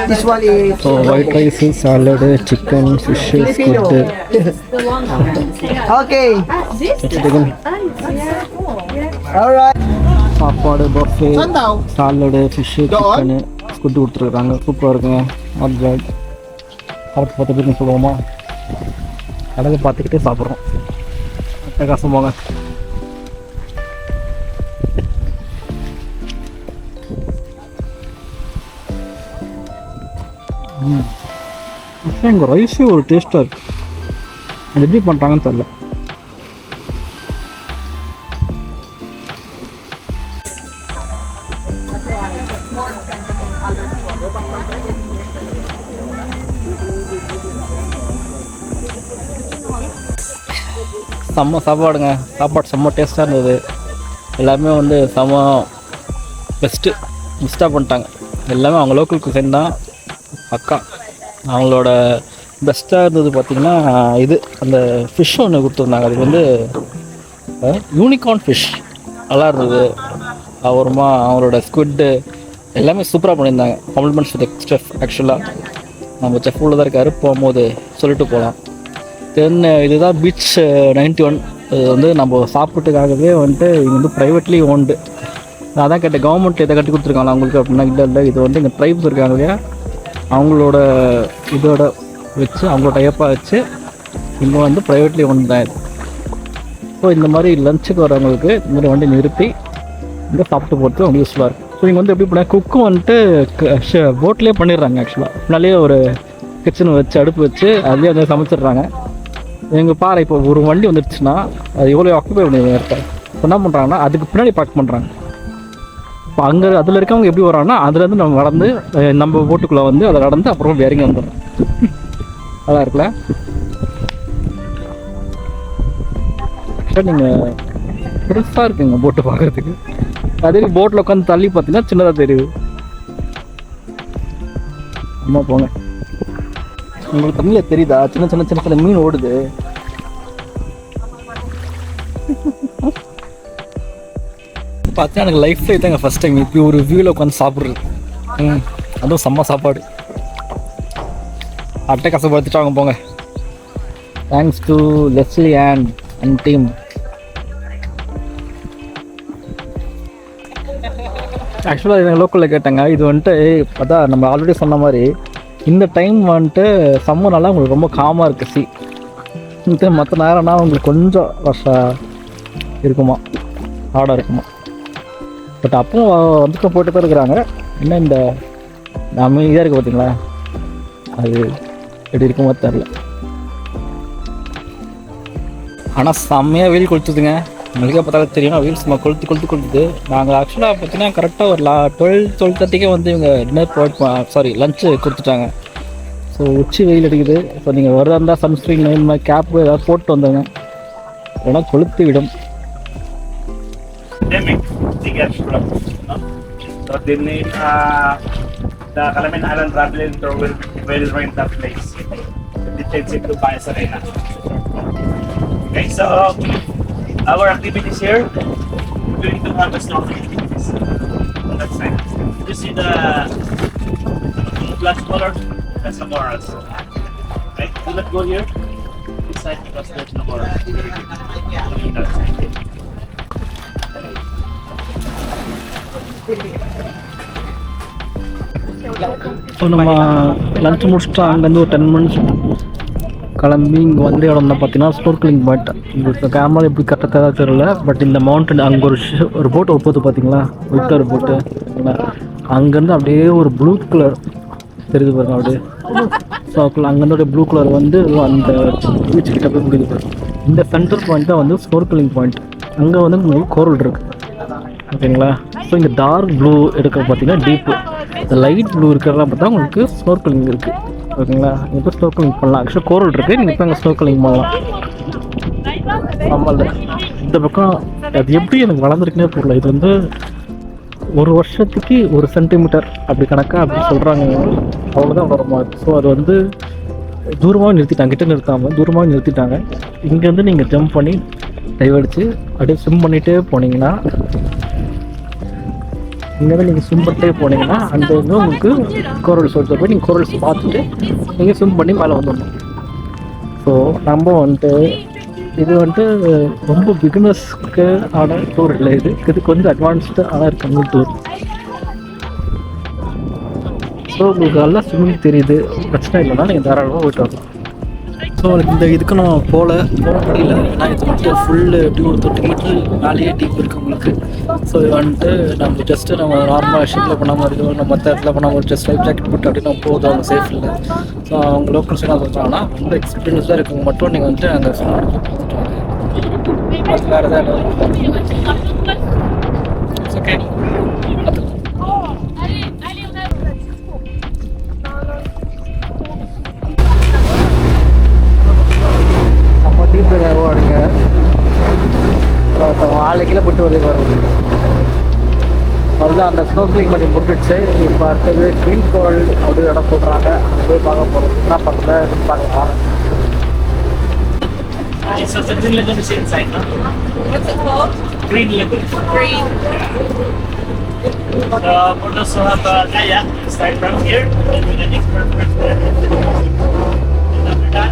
This one is. So white rice, salad, chicken, fish, ஸ்குட்டு, Okay. Chicken All right. சாப்பாடு, buffet, salad, fish, chicken, ஸ்குட்டு கொடுத்துருக்காங்க. சூப்பராக இருக்குங்க. Not bad. சாப்பிட்டு 10 பேருக்கு சொல்லுவோமா, அழகு பார்த்துக்கிட்டே சாப்பிட்றோம். அட்டகாசம் போங்க. இங்கே ரைஸே ஒரு டேஸ்ட்டாக இருக்குது. அது எப்படி பண்ணுறாங்கன்னு தெரியல. செம்ம சாப்பாடுங்க. சாப்பாடு செம்ம டேஸ்ட்டாக இருந்தது. எல்லாமே வந்து செம்ம பெஸ்ட்டாக பண்ணிட்டாங்க. எல்லாமே அவங்க லோக்கல் குசைன் தான். அக்கா அவங்களோட பெஸ்ட்டாக இருந்தது பார்த்திங்கன்னா இது அந்த ஃபிஷ் ஒன்று கொடுத்துருந்தாங்க. அது வந்து யூனிகார்ன் ஃபிஷ் நல்லா இருந்தது. அப்புறமா அவங்களோட ஸ்குவிட்டு எல்லாமே சூப்பராக பண்ணியிருந்தாங்க. Compliments with chef. ஆக்சுவலாக நம்ம செஃப் உள்ள தான் இருக்காரு, போகும்போது சொல்லிட்டு போகலாம். தென் இதுதான் பீச் 91. இது வந்து நம்ம சாப்பிட்டுக்காகவே வந்துட்டு இது வந்து ப்ரைவேட்லி ஓன்டு. நான் தான் கேட்டேன், கவர்மெண்ட் இதை கட்டி கொடுத்துருக்காங்களா அவங்களுக்கு அப்படின்னா. இல்லை இது வந்து இங்கே ட்ரைப்ஸ் இருக்காங்க இல்லையா, அவங்களோட இதோட வச்சு அவங்களோட டைப்பாக வச்சு இங்கே வந்து ப்ரைவேட்லி ஓன் தான் இது. ஸோ இந்த மாதிரி லஞ்சுக்கு வரவங்களுக்கு இந்த மாதிரி வண்டி நிறுத்தி இங்கே சாப்பிட்டு போகிறது அவங்க யூஸ்ஃபுல்லாக இருக்கும். ஸோ இங்கே வந்து எப்படி பண்ணால் குக்கும் வந்துட்டு போட்லேயே பண்ணிடுறாங்க. ஆக்சுவலாக முன்னாலேயே ஒரு கிச்சன் வச்சு அடுப்பு வச்சு அதுலேயே வந்து சமைச்சிடுறாங்க. எங்கள் பாரு இப்போ ஒரு வண்டி வந்துடுச்சுன்னா அது எவ்வளோ ஆக்குபை பண்ணி இருக்காது. என்ன பண்ணுறாங்கன்னா அதுக்கு பின்னாடி பார்க் பண்ணுறாங்க. இப்போ அங்கே அதில் இருக்கவங்க எப்படி வராங்கன்னா அதுலேருந்து நம்ம நடந்து நம்ம போட்டுக்குள்ளே வந்து அதை நடந்து அப்புறம் வேறங்க வந்துடும். நல்லா இருக்குல்ல? ஆக்சுவலாக நீங்கள் பெருசாக இருக்குங்க போட்டு பார்க்குறதுக்கு. அதே போட்டில் உட்காந்து தள்ளி பார்த்தீங்கன்னா சின்னதாக தெரியுது. அம்மா போங்க, உங்களுக்கு தமிழில் தெரியுதா? சின்ன சின்ன சின்ன சின்ன மீன் ஓடுது. பார்த்தா எனக்கு லைஃப்ல இதாங்க ஃபர்ஸ்ட் டைம் இப்படி ஒரு வியூவில் உட்காந்து சாப்பிட்றது. அதுவும் செம்ம சாப்பாடு. அட்டை கஷ்டப்படுத்திட்டாங்க போங்க. Thanks to Leslie and team. ஆக்சுவலாக எங்கள் லோக்கலில் கேட்டாங்க, இது வந்துட்டு அதான் நம்ம ஆல்ரெடி சொன்ன மாதிரி இந்த டைம் வந்துட்டு சம்மர்னால உங்களுக்கு ரொம்ப காமாக இருக்குது. இந்த மற்ற நேரம்னா உங்களுக்கு கொஞ்சம் ரஷ்ஷாக இருக்குமா, ஹார்டாக இருக்குமா. பட் அப்போ வந்துட்டு போட்டு தான் இருக்கிறாங்க. என்ன இந்த அமைதியாக இருக்குது பார்த்தீங்களா, அது எப்படி இருக்குமோ தெரில. ஆனால் செம்மையாக வெயில் கொளுத்துதுங்க. உங்களுக்கே பார்த்தாலும் தெரியும், வெயில் சும்மா கொளுத்துது. நாங்கள் ஆக்சுவலாக பார்த்தீங்கன்னா கரெக்டாக ஒரு 12:30 வந்து இவங்க டின்னர் லஞ்சு கொடுத்துட்டாங்க. ஸோ உச்சி வெயில் அடிக்குது. ஸோ நீங்கள் வரதா இருந்தால் சன்ஸ்க்ரீன் இந்த மாதிரி கேப்பு ஏதாவது போட்டு வந்தாங்க, ஏன்னா கொளுத்து விடும். So they need the Kalamin Island traveling tour will rent that place. The intensive to Baez Arena. Okay, so our activities here, we're going to have a snorkeling activities. On that side. You see the flash color? That's the morals. Okay, do not go here. This side because there's no morals. That side. So நம்ம lunch முடிச்சுட்டு அங்கேருந்து ஒரு 10 minutes கிளம்பி இங்கே வந்து இடம்னா பார்த்தீங்கன்னா ஸ்னோர்க்கலிங் point. இப்போ கேமரா எப்படி கரெக்டாக தெரியல, பட் இந்த மவுண்டன் அங்கே ஒரு போட்டு போகுது பார்த்தீங்களா, ஒயிட் கலர் போட்டு. அங்கேருந்து அப்படியே ஒரு ப்ளூ கலர் தெரியுது பாருங்க அப்படியே. ஸோ அங்கேருந்து அப்படியே ப்ளூ கலர் வந்து அந்த பீச் கிட்ட போய் முடியுது பாருங்க. இந்த சென்டர் பாயிண்ட் தான் வந்து ஸ்னோர்க்கலிங் பாயிண்ட். அங்கே வந்து உங்களுக்கு கோரல் இருக்குது ஓகேங்களா. ஸோ இங்கே டார்க் ப்ளூ எடுக்க பார்த்தீங்கன்னா டீப்பு, இந்த லைட் ப்ளூ இருக்கிறதெல்லாம் பார்த்தா உங்களுக்கு ஸ்னோர்க்கலிங் இருக்குது ஓகேங்களா. இப்போ ஸ்னோர்க்கலிங் பண்ணலாம். ஆக்சுவலாக கோரல் இருக்குது, நீங்கள் இப்போ அங்கே ஸ்னோர்க்கலிங் பண்ணலாம். ஆமாம், இந்த பக்கம் அது எப்படி எனக்கு வளர்ந்துருக்குன்னே தெரியல. இது வந்து ஒரு வருஷத்துக்கு 1 சென்டிமீட்டர் அப்படி கணக்காக அப்படி சொல்கிறாங்க. அவ்வளோதான் வளருமா. ஸோ அது வந்து தூரமாக நிறுத்திட்டாங்க, கிட்ட நிறுத்தாமல் தூரமாக நிறுத்திட்டாங்க. இங்கேருந்து நீங்கள் ஜம்ப் பண்ணி டைவ் அடித்து அப்படியே ஸ்விம் பண்ணிகிட்டே போனீங்கன்னா, இங்கேருந்து நீங்கள் ஸ்விம் பண்ணிட்டே போனீங்கன்னா அந்த வந்து உங்களுக்கு கோரல் சோர்ஸை போய் நீங்கள் கோரல்ஸ் பார்த்துட்டு நீங்கள் ஸ்விம் பண்ணி மேலே வந்துடணும். ஸோ நம்ம வந்துட்டு இது வந்துட்டு ரொம்ப பிகினர்ஸ்க்கு ஆன டூர் இல்லை, இது கொஞ்சம் அட்வான்ஸ்டு ஆனால் இருக்காங்க டூர். ஸோ உங்களுக்கு நல்லா ஸ்விம்மிங் தெரியுது, பிரச்சனை இல்லைன்னா நீங்கள் தாராளமாக போயிட்டு வரலாம். ஸோ இந்த இதுக்கு நம்ம போக முடியல. ஏன்னா இது வந்துட்டு ஃபுல்லு எப்படி ஒரு 30 மீட்டர் மேலேயே டீப் இருக்குது உங்களுக்கு. ஸோ இது வந்துட்டு நம்ம ஜஸ்ட்டு நம்ம நார்மலாக ஷிப்பில் பண்ண மாதிரியோ நம்ம மற்ற இடத்துல பண்ண மாதிரி ஜஸ்ட் லைஃப் ஜாக்கெட் போட்டு அப்படின்னு நம்ம போதும், அவங்க சேஃப் இல்லை. ஸோ அவங்க லோக்கல்ஸ் என்ன சொல்கிறாங்கன்னா ரொம்ப எக்ஸ்பீரியன்ஸாக இருக்கவங்க மட்டும் நீங்கள் வந்துட்டு அங்கே பார்த்துட்டு வேறு எதாவது ஓகே. நம்ம டீப்பு ஓடுங்க ஆளு கீழே போட்டு வந்து வரும். அதுதான் அந்த ஸ்னோக்லிங் பண்ணி போட்டுடுச்சு. இப்போ அடுத்தது க்ரீன் கோல் அப்படின்னு இடம் சொல்கிறாங்க. அங்கே போய் பார்க்க போகிறோம். என்ன பக்கத்தில் பார்க்கலாம். So the Green Lagoon is inside, no? What's it called? Green Lagoon. Green. So for those who have a kayak, start from here and with the next person there. And after that,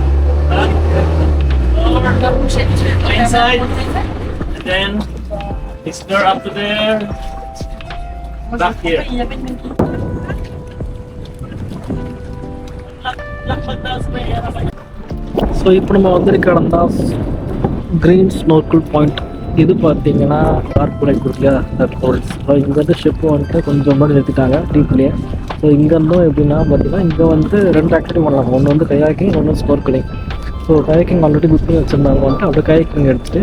over inside, and then explore up to there, back here. So இப்போ நம்ம வந்திருக்க இடம் தான் green ஸ்னோர்க்கிள் point. இது பார்த்தீங்கன்னா corporate குரூப்லையா that holes. So இங்கேருந்து ship வந்துட்டு கொஞ்சம் மாதிரி நிறுத்திட்டாங்க டீப்லேயே. ஸோ இங்கேருந்தும் எப்படின்னா பார்த்தீங்கன்னா இங்கே வந்து 2 ஆக்டிவிட்டி பண்ணலாம். ஒன்று வந்து கயாக்கிங், ஒன்று ஸ்னோர்க்கிளிங். ஸோ கயாக்கிங் ஆல்ரெடி புக் பண்ணி வச்சுருந்தாங்க வந்துட்டு அப்படியே கயாக்கிங் எடுத்துகிட்டு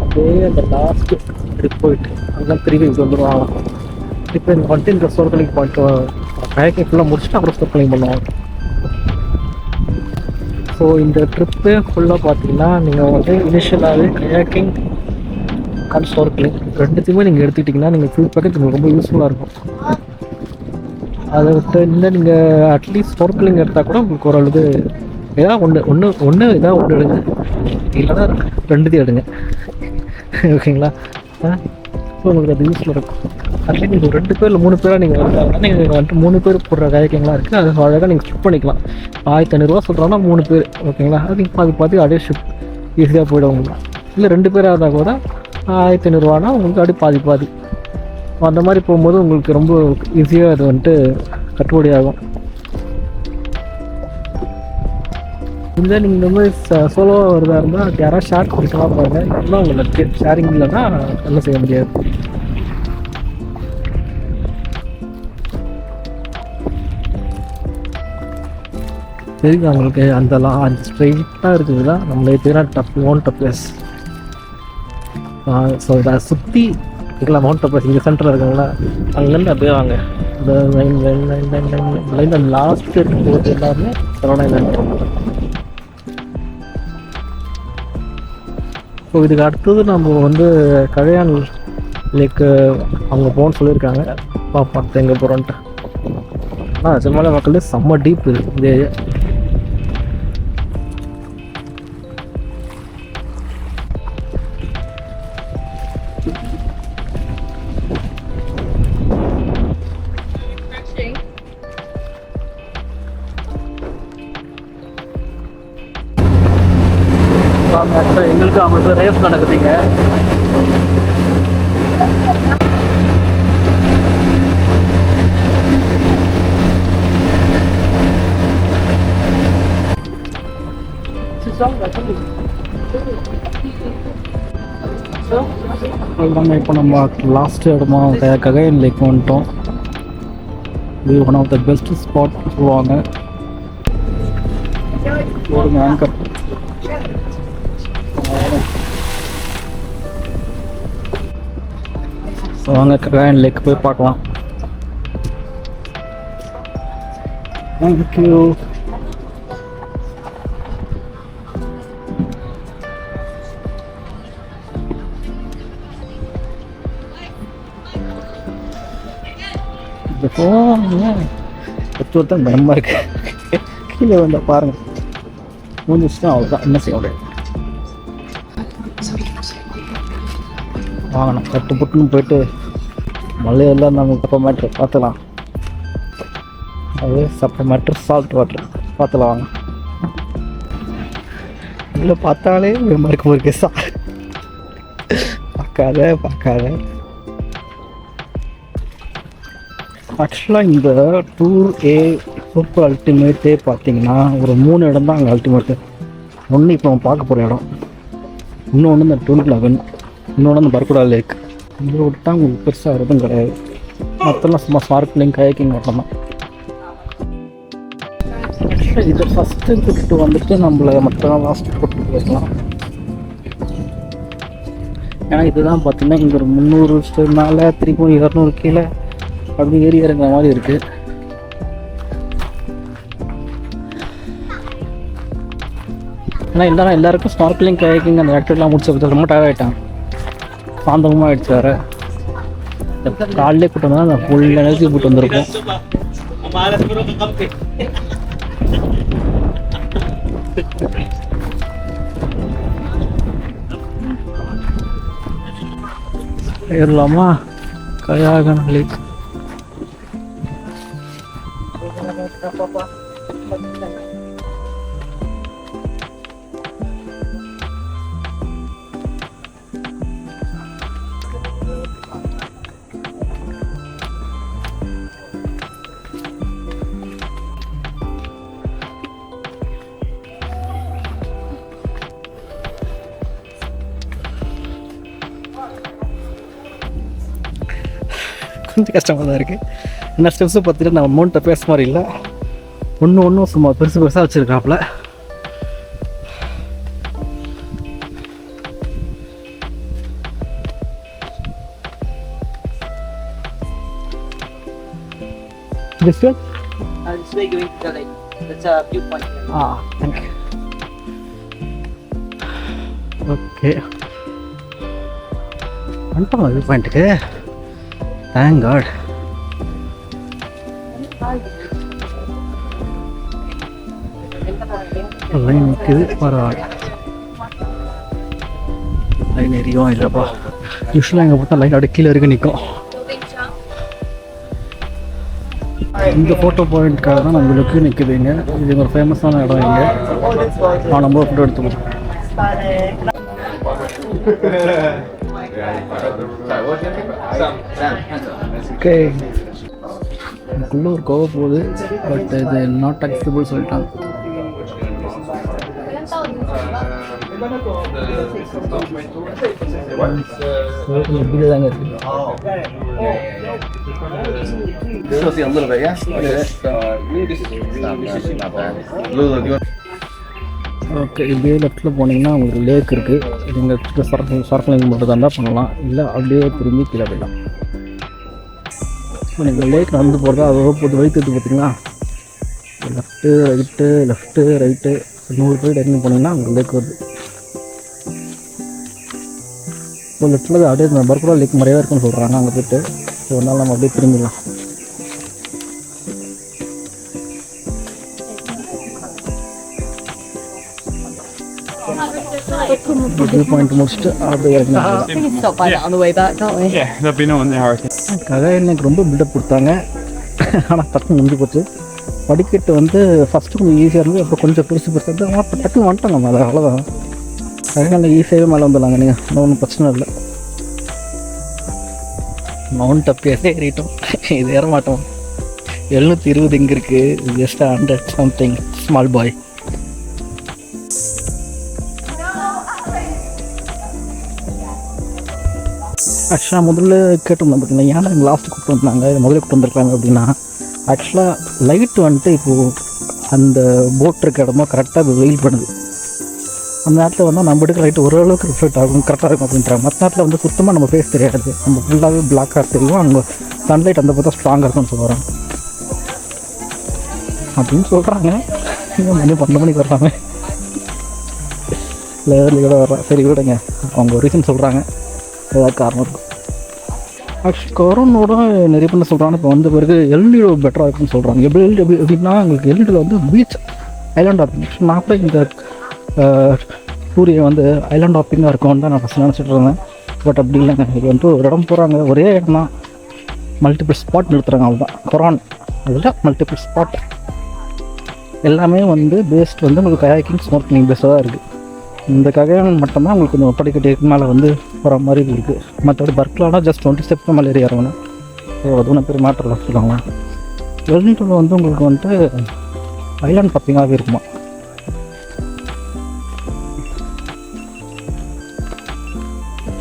அப்படியே அந்த லாஸ்ட்டு இப்படி போயிட்டு அங்கெல்லாம் திரும்பி இங்கே வந்துடுவாங்க. இப்போ இந்த வந்துட்டு இந்த ஸ்னோர்க்கிளிங் பாயிண்ட் கயாக்கிங் ஃபுல்லாக முடிச்சுட்டு அப்புறம் ஸ்னோர்க்கிளிங் பண்ணுவாங்க. ஸோ இந்த ட்ரிப்பு ஃபுல்லாக பார்த்தீங்கன்னா நீங்கள் வந்து இனிஷியலாகவே கயாக்கிங் அண்ட் ஸ்னோர்க்கிளிங் ரெண்டுத்தையுமே நீங்கள் எடுத்துக்கிட்டிங்கன்னா நீங்கள் ஃபுல் பேக்கேஜ் உங்களுக்கு ரொம்ப யூஸ்ஃபுல்லாக இருக்கும். அதை விட்டு இன்னும் நீங்கள் அட்லீஸ்ட் ஸ்னோர்க்கிளிங் எடுத்தால் கூட உங்களுக்கு ஓரளவு ஏதாவது ஒன்று ஏதாவது ஒன்று எடுங்க, இல்லைன்னா 2த்தையும் எடுங்க. ஓகேங்களா? ஸோ உங்களுக்கு அது யூஸ்ஃபுல்லாக இருக்கும். அட்லீஸ்ட் நீங்கள் 2 பேர் இல்லை 3 பேராக நீங்கள் வந்தாங்கன்னா நீங்கள் வந்துட்டு 3 பேர் போடுற கயாக்கிங்லாம் இருக்குது. அது அழகாக நீங்கள் ஷிப் பண்ணிக்கலாம். 1500 சொல்கிறோன்னா 3 பேர். ஓகேங்களா? அது நீங்கள் பாதி அப்படியே ஷிப் ஈஸியாக போய்டும் உங்களுக்கு. இல்லை 2 பேராக இருந்தால் கூட 1500 உங்களுக்கு அப்படியே பாதி அந்த மாதிரி போகும்போது உங்களுக்கு ரொம்ப ஈஸியாக அது வந்துட்டு கட்டுப்படி ஆகும். இல்லை நீங்கள் இந்த மாதிரி சோலோவாக வருதா இருந்தால் அது யாராவது ஷேர் பண்ணிக்கலாம் பாருங்க. எல்லாம் உங்களுக்கு ஷேரிங் இல்லைன்னா நல்லா செய்ய முடியாது. தெரியுது அவங்களுக்கு அந்த ஸ்ட்ரெயிட்டாக இருக்குதுன்னா நம்மளே பேர் மவுண்ட் டப்ளஸ். ஸோ இதை சுற்றி இருக்கலாம் மவுண்ட் டப்ளஸ் இங்கே சென்டரில் இருக்காங்களா, அங்கேருந்து அப்படியே வாங்க. இந்த லைன் லாஸ்ட்டு இருக்கும்போது எல்லாருமே சரவணா. ஸோ இதுக்கு அடுத்தது நம்ம வந்து கழையான் லேக்கு அவங்க போகணும்னு சொல்லியிருக்காங்க. பார்த்து எங்கே போகிறோன்ட்டு. சினிமாவில் மக்களே செம்ம டீப் இருக்குது இந்த ஏரியா. எங்களுக்கு அவங்களுக்கு ரேஸ் நடக்குதுங்க. இப்போ நம்ம லாஸ்ட் இடமா ககைன் லேக் வந்துட்டோம். இது one of the best spot சொல்லுவாங்க. ஒரு ஆங்கர் ஸோ வாங்க ககைன் லேக் போய் பார்க்கலாம். தேங்க்யூ. தான் பயமாக இருக்கு. கீழே வந்தா பாருங்க முடிஞ்சிச்சுன்னா அவ்வளோதான், என்ன செய்ய முடியாது. வாங்கணும் கட்டு புட்டுன்னு போயிட்டு மலையெல்லாம் நம்ம சப்ப மேட்ரு பார்த்துலாம். அது சப்ப மேட்ரு சால்ட் வாட்டர் பார்த்துலாம் வாங்க. இல்லை பார்த்தாலே பயமாக இருக்கும் ஒரு கேஸா. பார்க்காத ஆக்சுவலாக இந்த டூர் சூப்பர் அல்டிமேட்டே பார்த்தீங்கன்னா ஒரு 3 இடம் தான் அங்கே அல்டிமேட்டு. ஒன்று இப்போ நம்ம பார்க்க போகிற இடம், இன்னொன்று இந்த டூன் லெவன், இன்னொன்று அந்த பர்குடா லேக். இதை விட்டால் உங்களுக்கு பெருசாக எதுவும் கிடையாது. மற்றெல்லாம் சும்மா ஸ்னார்க்லிங் கயாக்கிங் மட்டும்தான். இதை ஃபஸ்ட்டு கூப்பிட்டு வந்துட்டு நம்மளை மற்ற லாஸ்ட்டு கூப்பிட்டு போய்க்கலாம். ஏன்னா இதுதான் பார்த்தீங்கன்னா இங்கே ஒரு 300 ஸ்டெப் மேலே திருப்பி 200 கீழே அப்படி ஏறி இறங்குற மாதிரி இருக்குது. ஏன்னா எல்லாருக்கும் ஸ்னார்க்லிங் கயாக்கிங் அந்த ஆக்டிவிட்டிலாம் முடிச்ச ரொம்ப டயர்ட் ஆகிட்டான், சாந்தகமாக ஆகிடுச்சு. வேறு காலையிலே கூட்டு வந்தால் நான் ஃபுல் எனர்ஜி போட்டு வந்திருக்கோம். ஏறலாமா கயாகன் லேக்? கொஞ்சம் கஷ்டமாக தான் இருக்குது. என்ன ஸ்டெப்ஸை பார்த்துட்டு நான் அமௌண்ட்டை பேச மாதிரி இல்லை, ஒன்றும் சும்மா பெருசாக வச்சுருக்காப்புல. This way? This way going to the lake. That's a viewpoint. Thank you. Okay. வந்துட்டோம் வியூ பாயிண்ட்டுக்கு. Thank God. லைன் நிற்குது, பரவாயில்ல. லைன் எரியும் இல்லைப்பா. யூஸ்வலாக எங்கே பார்த்தா லைன் அப்படியே கீழே இருக்க நிற்கும். இந்த ஃபோட்டோ பாயிண்ட்காக தான் நம்மளுக்கு நிற்குதுங்க. இது ஒரு ஃபேமஸான இடம் இங்கே. நம்ம ஃபோட்டோ எடுத்துக்கணும். ஓகே, நமக்குள்ள ஒரு கோவ போகுது, பட் இது நாட் அக்செப்டபிள் சொல்லிட்டாங்க. இப்படி தாங்க இருக்கு. ஓகே, இப்படியே லெஃப்ட்டில் போனீங்கன்னா உங்களுக்கு லேக் இருக்குது. நீங்கள் சர்க்கிளிங் மட்டும் தான் பண்ணலாம், இல்லை அப்படியே திரும்பி கீழே போயிடலாம். இப்போ நீங்கள் லேக் நடந்து போகிறதா அதோ போட்டு வழி தூத்து பார்த்தீங்களா, லெஃப்ட்டு ரைட்டு 100 பேர் இறங்கி போனீங்கன்னா உங்களுக்கு லேக் வருது. இப்போ லெஃப்ட்டில் அப்படியே பர்குடா லேக் நிறையா இருக்குன்னு சொல்கிறாங்க. அங்கே போய்ட்டு ஒரு நாள் நம்ம அப்படியே திரும்பிடலாம். வியூ பாயிண்ட் முடிச்சுட்டு அப்படியே இறங்கினா We can stop by that on the way back, can't we? Yeah, there'll be no one there, I think. எனக்கு ரொம்ப பில்டப் கொடுத்தாங்க, ஆனால் டக்குன்னு முடிஞ்சு போச்சு. படிக்கட்டு வந்து ஃபஸ்ட்டு கொஞ்சம் ஈஸியாக இருந்தது, அப்புறம் கொஞ்சம் பெருசாக இருந்தது. ஆனால் இப்போ டக்குன்னு வந்துட்டாங்க மேலே, அவ்வளோதான். அதனால ஈஸியாகவே மேலே வந்துடலாங்க நீங்கள், ஒன்றும் பிரச்சனை இல்லை. மவுண்ட் அப்படியே ஏறிட்டோம், இது ஏற மாட்டோம். 720 இங்கே இருக்குது, ஜஸ்ட் 100 சம்திங் ஸ்மால் பாய். ஆக்சுவலாக முதல்ல கேட்டிருந்தேன் பார்த்தீங்கன்னா, ஏன்னா எங்கள் லாஸ்ட்டு கூப்பிட்டு வந்தாங்க, முதல்ல கூப்பிட்டு வந்திருக்காங்க அப்படின்னா, ஆக்சுவலாக லைட் வந்துட்டு இப்போது அந்த போட் இருக்க இடமா கரெக்டாக இப்போ வெயில் பண்ணுது. அந்த நேரத்தில் வந்து நம்ம எடுக்க லைட்டு ஓரளவுக்கு ரிஃப்ளெக்ட் ஆகும், கரெக்டாக இருக்கும் அப்படின்றாங்க. மற்ற நேரத்தில் வந்து சுத்தமாக நம்ம ஃபேஸ் தெரியாது, நம்ம ஃபுல்லாகவே பிளாக்காக தெரியும். அங்கே சன்லைட் அந்த பார்த்தா ஸ்ட்ராங்காக இருக்கும்னு சொல்கிறாங்க அப்படின்னு சொல்கிறாங்க. இன்னும் 12 மணிக்கு வர்றாங்க, இல்லை ஏர்லியோட வர்றேன். சரி விடுங்க, அவங்க ஒரு ரீசன் சொல்கிறாங்க, ஏதாவது காரணம் இருக்கும். ஆக்சுவலி கொரோனோட நிறைய பேர் சொல்கிறாங்க, இப்போ வந்த பிறகு எல்னிடோ பெட்டராக இருக்குன்னு சொல்கிறாங்க. எப்படின்னா உங்களுக்கு எல்னிடோவில் வந்து பீச் ஐலாண்ட் ஹாப்பிங். நான் கூட இந்த டூரியை வந்து ஐலாண்ட் ஹாப்பிங்காக இருக்கும்னு தான் நான் ஃபஸ்ட் நினச்சிட்டு இருந்தேன். பட் அப்படி இல்லைங்க, இது வந்து ஒரு இடம் போகிறாங்க, ஒரே இடம் தான், மல்டிபிள் ஸ்பாட் நிறுத்துகிறாங்க, அவ்வளோதான். கொரான் அதில் மல்டிபிள் ஸ்பாட் எல்லாமே வந்து பேஸ்ட் வந்து உங்களுக்கு கயாக்கிங் ஸ்னோர்க்லிங் பேஸ்டாக தான் இருக்குது. இந்த ககையான் மட்டும்தான் உங்களுக்கு கொஞ்சம் படிக்கட்டுக்கு மேலே வந்து போகிற மாதிரி இருக்குது. மற்றபடி பர்க்லானா ஜஸ்ட் 20 ஸ்டெப்ஸ் மேலே ஏறி இறங்கணும். ஸோ அது ஒன்றும் பெரிய மேட்டர் வச்சுக்கோங்க. வெல்லிங்டனில் வந்து உங்களுக்கு வந்துட்டு ஐலாண்ட் ஹாப்பிங்காகவே இருக்குமா.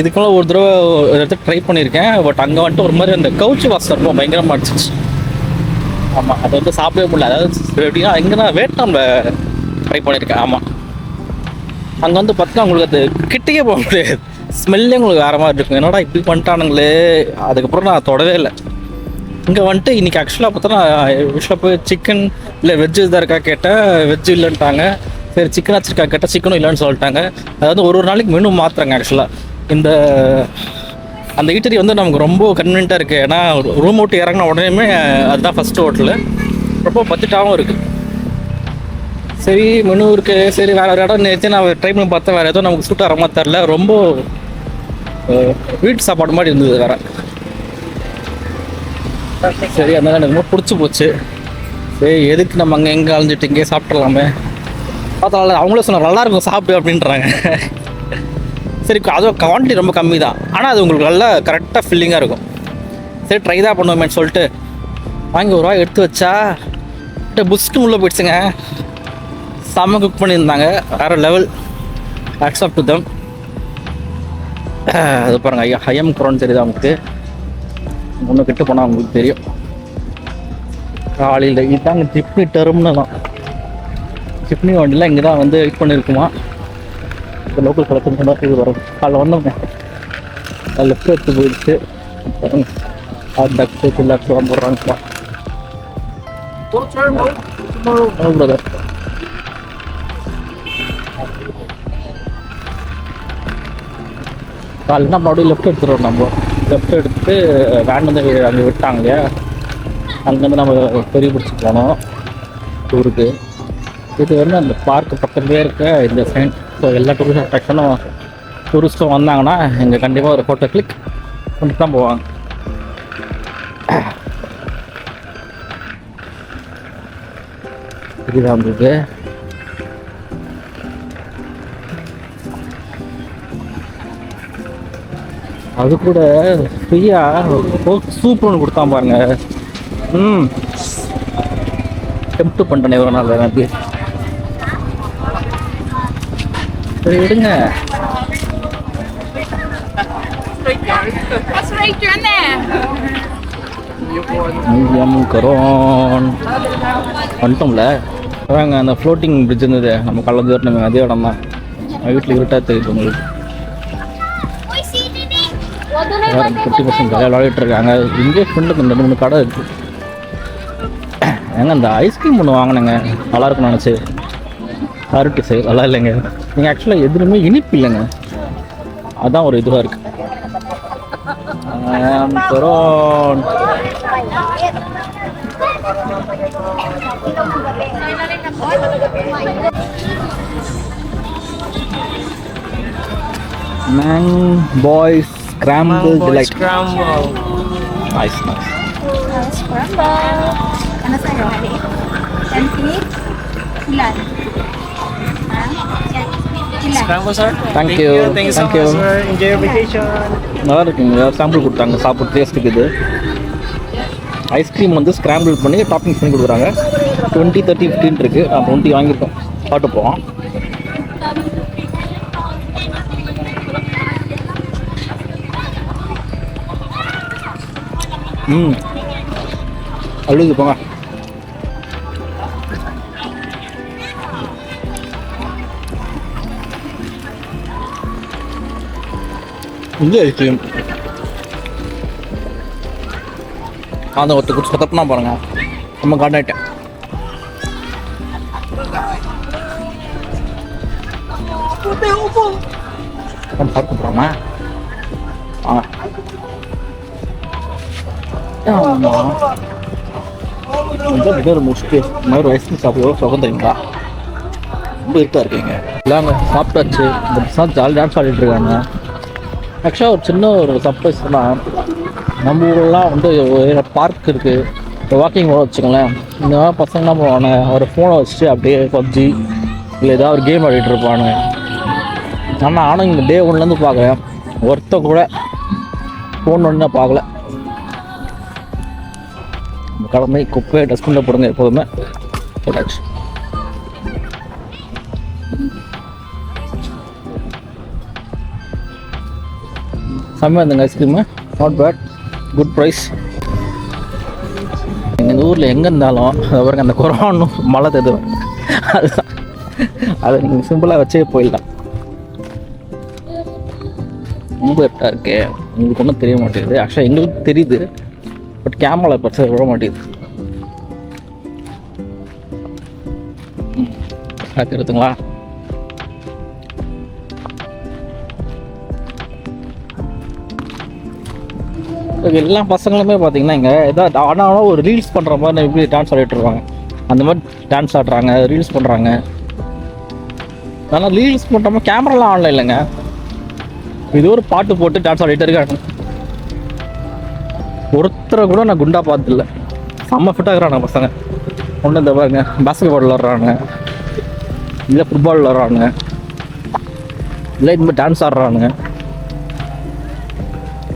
இதுக்குள்ள ஒரு தடவை ஒரு இடத்துல ட்ரை பண்ணியிருக்கேன். பட் அங்கே வந்துட்டு ஒரு மாதிரி அந்த கவுச்சி வாசம் இருக்கும், பயங்கரமாக அடிச்சிச்சு. ஆமாம், அதை வந்து சாப்பிடவே முடியல. அதாவது எப்படின்னா எங்கன்னா வேட்நாமில் ட்ரை பண்ணியிருக்கேன். ஆமாம், அங்கே வந்து பார்த்தீங்கன்னா உங்களுக்கு அது கிட்டேயே போக முடியாது, ஸ்மெல்லே உங்களுக்கு வேறு மாதிரி இருக்கும். என்னடா இப்படி பண்ணிட்டானுங்களே. அதுக்கப்புறம் நான் தொடவே இல்லை. இங்கே வந்துட்டு இன்றைக்கி ஆக்சுவலாக பார்த்தோன்னா யூஸ்வலாக போய் சிக்கன் இல்லை வெஜ்ஜு இதாக இருக்கா கேட்டால் வெஜ்ஜு இல்லைன்ட்டாங்க. சரி சிக்கன் வச்சுருக்கா கேட்டால் சிக்கனும் இல்லைன்னு சொல்லிட்டாங்க. அதாவது ஒரு நாளைக்கு மெனு மாற்றுறாங்க. ஆக்சுவலாக இந்த அந்த ஈட்டரி வந்து நமக்கு ரொம்ப கன்வீனியண்ட்டாக இருக்குது. ஏன்னா ரூம் விட்டு இறங்கின உடனேயுமே அதுதான் ஃபஸ்ட்டு ஹோட்டலு, ரொம்ப பட்ஜெட்டாகவும் இருக்குது. சரி மெனு இருக்குது, சரி வேறு இடம் நேற்று நான் ட்ரை பண்ணி பார்த்தேன், வேறு எதுவும் நமக்கு சூட் ஆகிற மாதிரி தரல. ரொம்ப வீட்டு சாப்பாடு மாதிரி இருந்தது வேறு. சரி அதனால எனக்கு ரொம்ப பிடிச்சி போச்சு. சரி எதுக்கு நம்ம அங்கே எங்கே அலைஞ்சிட்டு இங்கே சாப்பிட்றலாமே பார்த்தால. அவங்களே சொன்னாங்க நல்லாயிருக்கும் சாப்பிடு அப்படின்றாங்க. சரி அதுவும் குவான்டிட்டி ரொம்ப கம்மி தான், ஆனால் அது உங்களுக்கு நல்லா கரெக்டாக ஃபில்லிங்காக இருக்கும். சரி ட்ரை தான் பண்ணுவோமேன்னு சொல்லிட்டு வாங்கி ஒரு ரூபாய் எடுத்து வச்சா புஷ்ட்டு உள்ளே போயிடுச்சுங்க. செம்ம குக் பண்ணியிருந்தாங்க, வேறு லெவல். Accept to them. அது பாருங்கள் ஐயா ஹையம் குரோன்னு தெரியுது அவங்களுக்கு, ஒன்று கிட்ட போனால் அவங்களுக்கு தெரியும். காலையில் இதுதாங்க ஜிப்னி டெர்மினலாம். ஜிப்னி வண்டிலாம் இங்கே தான் வந்து வெயிட் பண்ணியிருக்குமா. இந்த லோக்கல் கலெக்ஷன் இது வரும். காலைல வந்தோங்க, லெஃப்ட் எடுத்து போயிடுச்சு. டக்ஸ் லெஃப்ட் போடுறாங்கப்பா பிரதர். காலையில் நம்ம அப்படியே லெஃப்ட் எடுத்துடுறோம். நம்ம லெஃப்ட் எடுத்துட்டு வேன் வந்து அங்கே விட்டாங்க இல்லையா, அங்கேருந்து நம்ம பெரிய பிடிச்சி போனோம் டூருக்கு. இது வந்து அந்த பார்க்கு பக்கத்துலேயே இருக்க இந்த சைன். ஸோ எல்லா டூரிஸ்ட் அட்ராக்ஷனும் டூரிஸ்ட்டும் வந்தாங்கன்னா இங்கே கண்டிப்பாக ஒரு ஃபோட்டோ கிளிக் பண்ணிட்டு தான் போவாங்க. இதுதான் உங்களுக்கு அது கூட ஃப்ரீயாக சூப் ஒன்று கொடுத்தான் பாருங்க. டெம்ப்ட் பண்ணிட்டேன் ஒரு நாள் எனக்கு. சரி விடுங்க. வந்துட்டோம்ல வாங்க. அந்த ஃப்ளோட்டிங் பிரிட்ஜ் இருந்தது நம்ம கலந்து வரணும், அதே இடம் தான். வீட்டில் இருட்டாக தெரியுது உங்களுக்கு. 50% கடையில் விளையாடிட்டு இருக்காங்க. இங்கே ஃப்ரெண்டுக்கு 2-3 கடை இருக்குது. ஏங்க அந்த ஐஸ்கிரீம் ஒன்று வாங்கினேங்க, நல்லாயிருக்குன்னு நினச்சி. அருட்டு சரி நல்லா இல்லைங்க. நீங்கள் ஆக்சுவலாக எதுவுமே இனிப்பு இல்லைங்க, அதுதான் ஒரு இதுவாக இருக்குது. மேங் boys scrambled delight. Nice. Scramble. Ano sa'yo? Empty? Ilan? Ilan? Scramble, sir. Thank you. Thank you so much, sir. Enjoy your vacation. நல்லா இருக்குங்க. சாம்பிள் கொடுத்தாங்க, சாப்பிட்டு டேஸ்ட்டுக்கு. இது ஐஸ்கிரீம் வந்து ஸ்க்ராம்பிள் பண்ணி டாப்பிங்ஸ் பண்ணி கொடுக்குறாங்க. 20, 30, 15 இருக்குது. நான் 20 வாங்கியிருக்கோம். சாப்பிட்டு போவோம். அழுது போங்க. இந்த ஐஸ்கிரீம் அந்த ஒருத்தர் குடிச்சு கத்தப்பனா பாருங்க, நம்ம காண்டாயிட்டேன். சாப்பிட்டு போகிறோமா? முடிச்சுட்டு இந்த மாதிரி ஐஸ்கிரீம் சாப்பிடுவோம். சுகம் தெரியுங்களா? ரொம்ப இருட்டாக இருக்கீங்க. இல்லைங்க சாப்பிட்டாச்சு. இந்த பசங்க ஜாலி டான்ஸ் ஆடிட்டு இருக்காங்க. ஆக்சுவலாக ஒரு சின்ன ஒரு சர்ப்ரைஸ்னால், நம்ம ஊரெலாம் வந்து ஒரு பார்க் இருக்குது, வாக்கிங் போக வச்சுக்கோங்களேன். இந்த மாதிரி பசங்களாம் போவாங்க, ஒரு ஃபோனை வச்சுட்டு அப்படியே பப்ஜி இல்லை ஏதாவது ஒரு கேம் ஆடிட்டு இருப்பானுங்க. ஆனால் இங்கே டே 1லேருந்து பார்க்குறேன், ஒருத்த கூட ஃபோன் ஒன்று பார்க்கல. கடமை குப்பையை டஸ்ட்பினில் போடுங்க எப்போதுமே. போட்டாச்சு. செம்மையாக இருந்துங்க ice cream, not bad, good price. எங்கள் ஊரில் எங்கே இருந்தாலும் அவருக்கு அந்த கொரோனா மழை தருவேன், அதுதான் அதை நீங்கள் சிம்பிளாக வச்சே போயிடலாம். ரொம்ப எட்டாக இருக்கே, உங்களுக்கு ஒன்றும் தெரிய மாட்டேங்குது. ஆக்சுவலாக எங்களுக்கு தெரியுது, பட் கேமரா பச்சை விட மாட்டேங்குது. பார்த்துருத்துங்களா? எல்லா பசங்களுமே பார்த்தீங்கன்னா இங்கே ஏதாவது ஆனால் ஒரு ரீல்ஸ் பண்ணுற மாதிரி எப்படி டான்ஸ் ஆடிட்டு இருப்பாங்க, அந்த மாதிரி டான்ஸ் ஆடுறாங்க, ரீல்ஸ் பண்ணுறாங்க. ஆனால் ரீல்ஸ் பண்ணுறப்ப கேமராலாம் ஆன்லைன் இல்லைங்க, இது ஒரு பாட்டு போட்டு டான்ஸ் ஆடிட்டு இருக்காங்க. ஒருத்தரை கூட நான் குண்டா பார்த்ததில்ல, செம்ம ஃபிட்டாக இருக்கிறாங்க பசங்க. ஒன்று இந்த பாருங்க, பாஸ்கெட் பால் விளாட்றாங்க, இல்லை ஃபுட்பால் விளாட்றாங்க, இல்லை இந்த மாதிரி டான்ஸ் ஆடுறானுங்க.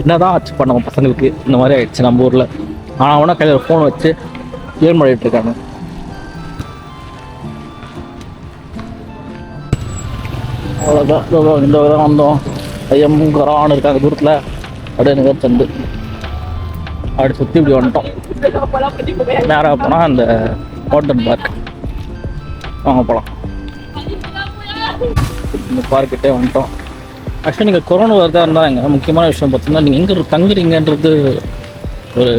என்னதான் ஆச்சு பண்ண பசங்களுக்கு இந்த மாதிரி ஆயிடுச்சு நம்ம ஊரில். ஆனால் அவனா கையில் ஒரு ஃபோன் வச்சு கேம் விளையாடிட்டு இருக்காங்க. அவ்வளோதான், இந்த விதம் வந்தோம். ஐயம் குறான்னு இருக்காங்க தூரத்தில், அப்படியே நிகழ்ச்சி வந்து அப்படி சுற்றி இப்படி வந்துட்டோம். நேராக போனால் அந்த வாட்டர் பார்க் வாங்க போகலாம். இந்த பார்க்கிட்டே வந்துட்டோம். ஆக்சுவலி நீங்கள் கொரோனா வரதா இருந்தால் இங்கே முக்கியமான விஷயம் பார்த்தீங்கன்னா நீங்கள் எங்கே தங்குறீங்கன்றது ஒரு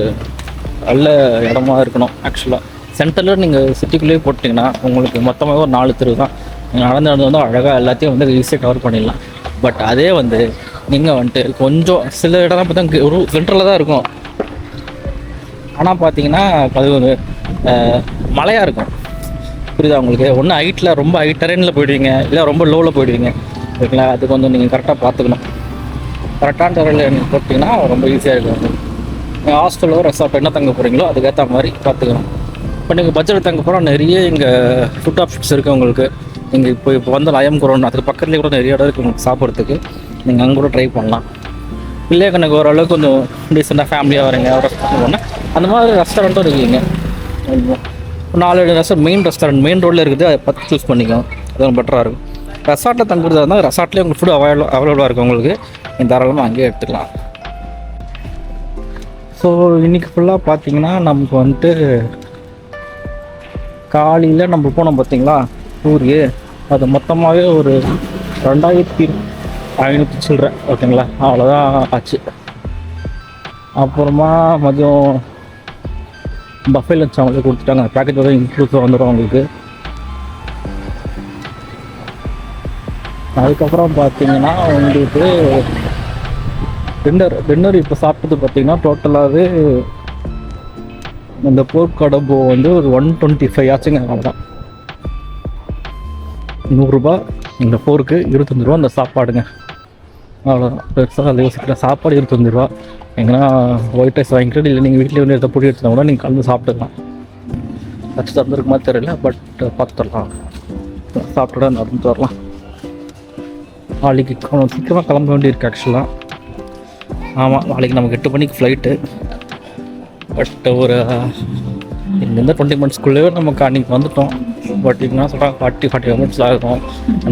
நல்ல இடமா இருக்கணும். ஆக்சுவலாக சென்டரில் நீங்கள் சிட்டிக்குள்ளேயே போட்டிங்கன்னா உங்களுக்கு மொத்தமாக ஒரு 4 தெரு தான், நீங்கள் நடந்து வந்து அழகாக எல்லாத்தையும் வந்து ஈஸியாக கவர் பண்ணிடலாம். பட் அதே வந்து நீங்கள் வந்துட்டு கொஞ்சம் சில இடம்லாம் பார்த்தா ஒரு சென்டரில் தான் இருக்கும், ஆனால் பார்த்தீங்கன்னா அது ஒரு மலையாக இருக்கும். புரியுதா உங்களுக்கு? ஒன்று ஹைட்டில் ரொம்ப ஹைட் டெரெயினில் போயிடுவீங்க, இல்லை ரொம்ப லோவில் போயிடுவீங்க. ஓகேங்களா? அது கொஞ்சம் நீங்கள் கரெக்டாக பார்த்துக்கணும். கரெக்டான டெரெயினில் நீங்கள் போட்டிங்கன்னா ரொம்ப ஈஸியாக இருக்கும். நீங்கள் ஹாஸ்டலோ ரெசார்ட்டோ என்ன தங்க போகிறீங்களோ அதுக்கேற்ற மாதிரி பார்த்துக்கணும். இப்போ நீங்கள் பட்ஜெட் தங்க போனால் நிறைய இங்கே ஃபுட் ஆப்ஷன்ஸ் இருக்குது உங்களுக்கு. நீங்கள் இப்போ வந்து ஐயம் கொரோனா அதுக்கு பக்கத்துலேயே கூட நிறைய இடம் இருக்குது உங்களுக்கு சாப்பிட்றதுக்கு, நீங்கள் அங்கே கூட ட்ரை பண்ணலாம். இல்லையே எனக்கு ஓரளவுக்கு கொஞ்சம் டீசெண்டாக ஃபேமிலியாக வரீங்க ஒரு ரெஸ்டாரண்ட் போனால் அந்த மாதிரி ரெஸ்டாரண்ட்டும் இருக்குங்க. 4 ரெஸ்டாரண்ட், மெயின் ரோட்டில் இருக்குது, அதை பார்த்து சூஸ் பண்ணிக்கோங்க, அது பெட்டராக இருக்கும். ரெசார்ட்டில் தங்குறதா இருந்தால் ரெசார்ட்லேயே உங்களுக்கு ஃபுட் அவைலபிளாக இருக்கும் உங்களுக்கு, நீங்கள் தாராளமாக அங்கேயே எடுத்துக்கலாம். ஸோ இன்றைக்கி ஃபுல்லாக பார்த்தீங்கன்னா நமக்கு வந்துட்டு காலையில் நம்ம போனோம் பார்த்தீங்களா டூருக்கு, அது மொத்தமாகவே ஒரு 2500 சில்லற. ஓகேங்களா? அவ்வளோதான் ஆச்சு. அப்புறமா மதியம் பஃபே லஞ்ச் அவங்களுக்கு கொடுத்துட்டாங்க, பேக்கேஜ் வந்து இன்க்ளூசிவ் வந்துடும் அவங்களுக்கு. அதுக்கப்புறம் பார்த்தீங்கன்னா உங்களுக்கு டின்னர் இப்போ சாப்பிட்டது பார்த்தீங்கன்னா டோட்டலாகவே இந்த போர்க் கடம்போ வந்து ஒரு 125 ஆச்சுங்க. அவ்வளோதான், 100 ரூபா இந்த போருக்கு, 25 ரூபா இந்த சாப்பாடுங்க. அவ்வளோதான், பெருசாக அதை யோசிக்கிற சாப்பாடு 25 ரூபா. எங்கன்னா ஒயிட் ரைஸ் வாங்கிட்டு இல்லை நீங்கள் வீட்டில் வந்து எடுத்த பொடி எடுத்துனா கூட நீங்கள் கலந்து சாப்பிட்டுக்கலாம். ஃபஸ்ட்டு தந்துருக்குமா தெரியல, பட் பார்த்துடலாம், சாப்பிட்டுட நடந்துட்டு வரலாம். நாளைக்கு சீக்கிரமாக கிளம்ப வேண்டியிருக்கு ஆக்சுவலாக. ஆமாம், நாளைக்கு நமக்கு 8 மணிக்கு ஃப்ளைட்டு. பட் ஒரு இங்கேருந்து 20 மினிட்ஸ்க்குள்ளேயே நமக்கு அன்றைக்கி வந்துட்டோம். பட் என்ன சொல்கிறாங்க 40-45 மினிட்ஸ் ஆகும்.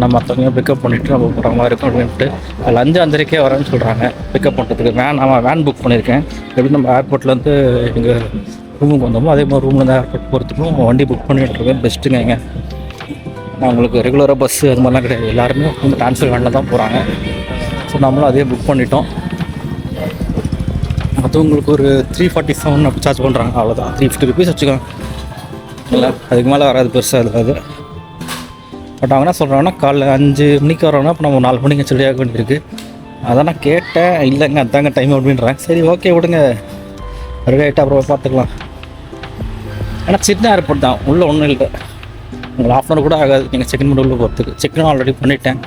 நம்ம மற்றவங்க பிக்கப் பண்ணிவிட்டு நம்ம போகிற மாதிரி இருக்கும் அப்படின்ட்டு. அதில் 5:30க்கே வரேன்னு சொல்கிறாங்க பிக்கப் பண்ணுறதுக்கு. வேன் புக் பண்ணியிருக்கேன். எப்படி நம்ம ஏர்போர்ட்லேருந்து எங்கள் ரூமுக்கு வந்தோமோ அதே மாதிரி ரூம்லேருந்து ஏர்போர்ட் போகிறதுக்கும் வண்டி புக் பண்ணிட்டுருக்கேன். பெஸ்ட்டுங்க. இங்கே அவங்களுக்கு ரெகுலராக பஸ்ஸு அது மாதிரிலாம் கிடையாது, எல்லாருமே வந்து ட்ரான்ஸ்ஃபர் வேனில் தான் போகிறாங்க. ஸோ நம்மளும் அதே புக் பண்ணிட்டோம். அது உங்களுக்கு ஒரு 347 அப்படி சார்ஜ் பண்ணுறாங்க. அவ்வளோதான், 350 ருபீஸ் வச்சுக்கோங்க. இல்லை அதுக்கு மேலே வராது, பெருசாக இருக்காது. பட் அவங்க என்ன சொல்கிறாங்கன்னா காலைல 5 மணிக்கு வரோன்னா இப்போ நம்ம 4 மணிக்கு சொல்லியாக வேண்டியிருக்கு. அதான் நான் கேட்டேன், இல்லைங்க அதாங்க டைம் அப்படின்றாங்க. சரி ஓகே விடுங்க, ரெடி ஆகிட்டு அப்புறம் பார்த்துக்கலாம். ஏன்னா சின்ன ஏர்போர்ட் தான், உள்ளே ஒன்றும் இல்லை, உங்களுக்கு 1/2 hour கூட ஆகாது நீங்கள் செக்இன் பண்ணி உள்ளே போகிறதுக்கு. செக்இன் ஆல்ரெடி பண்ணிட்டேன்.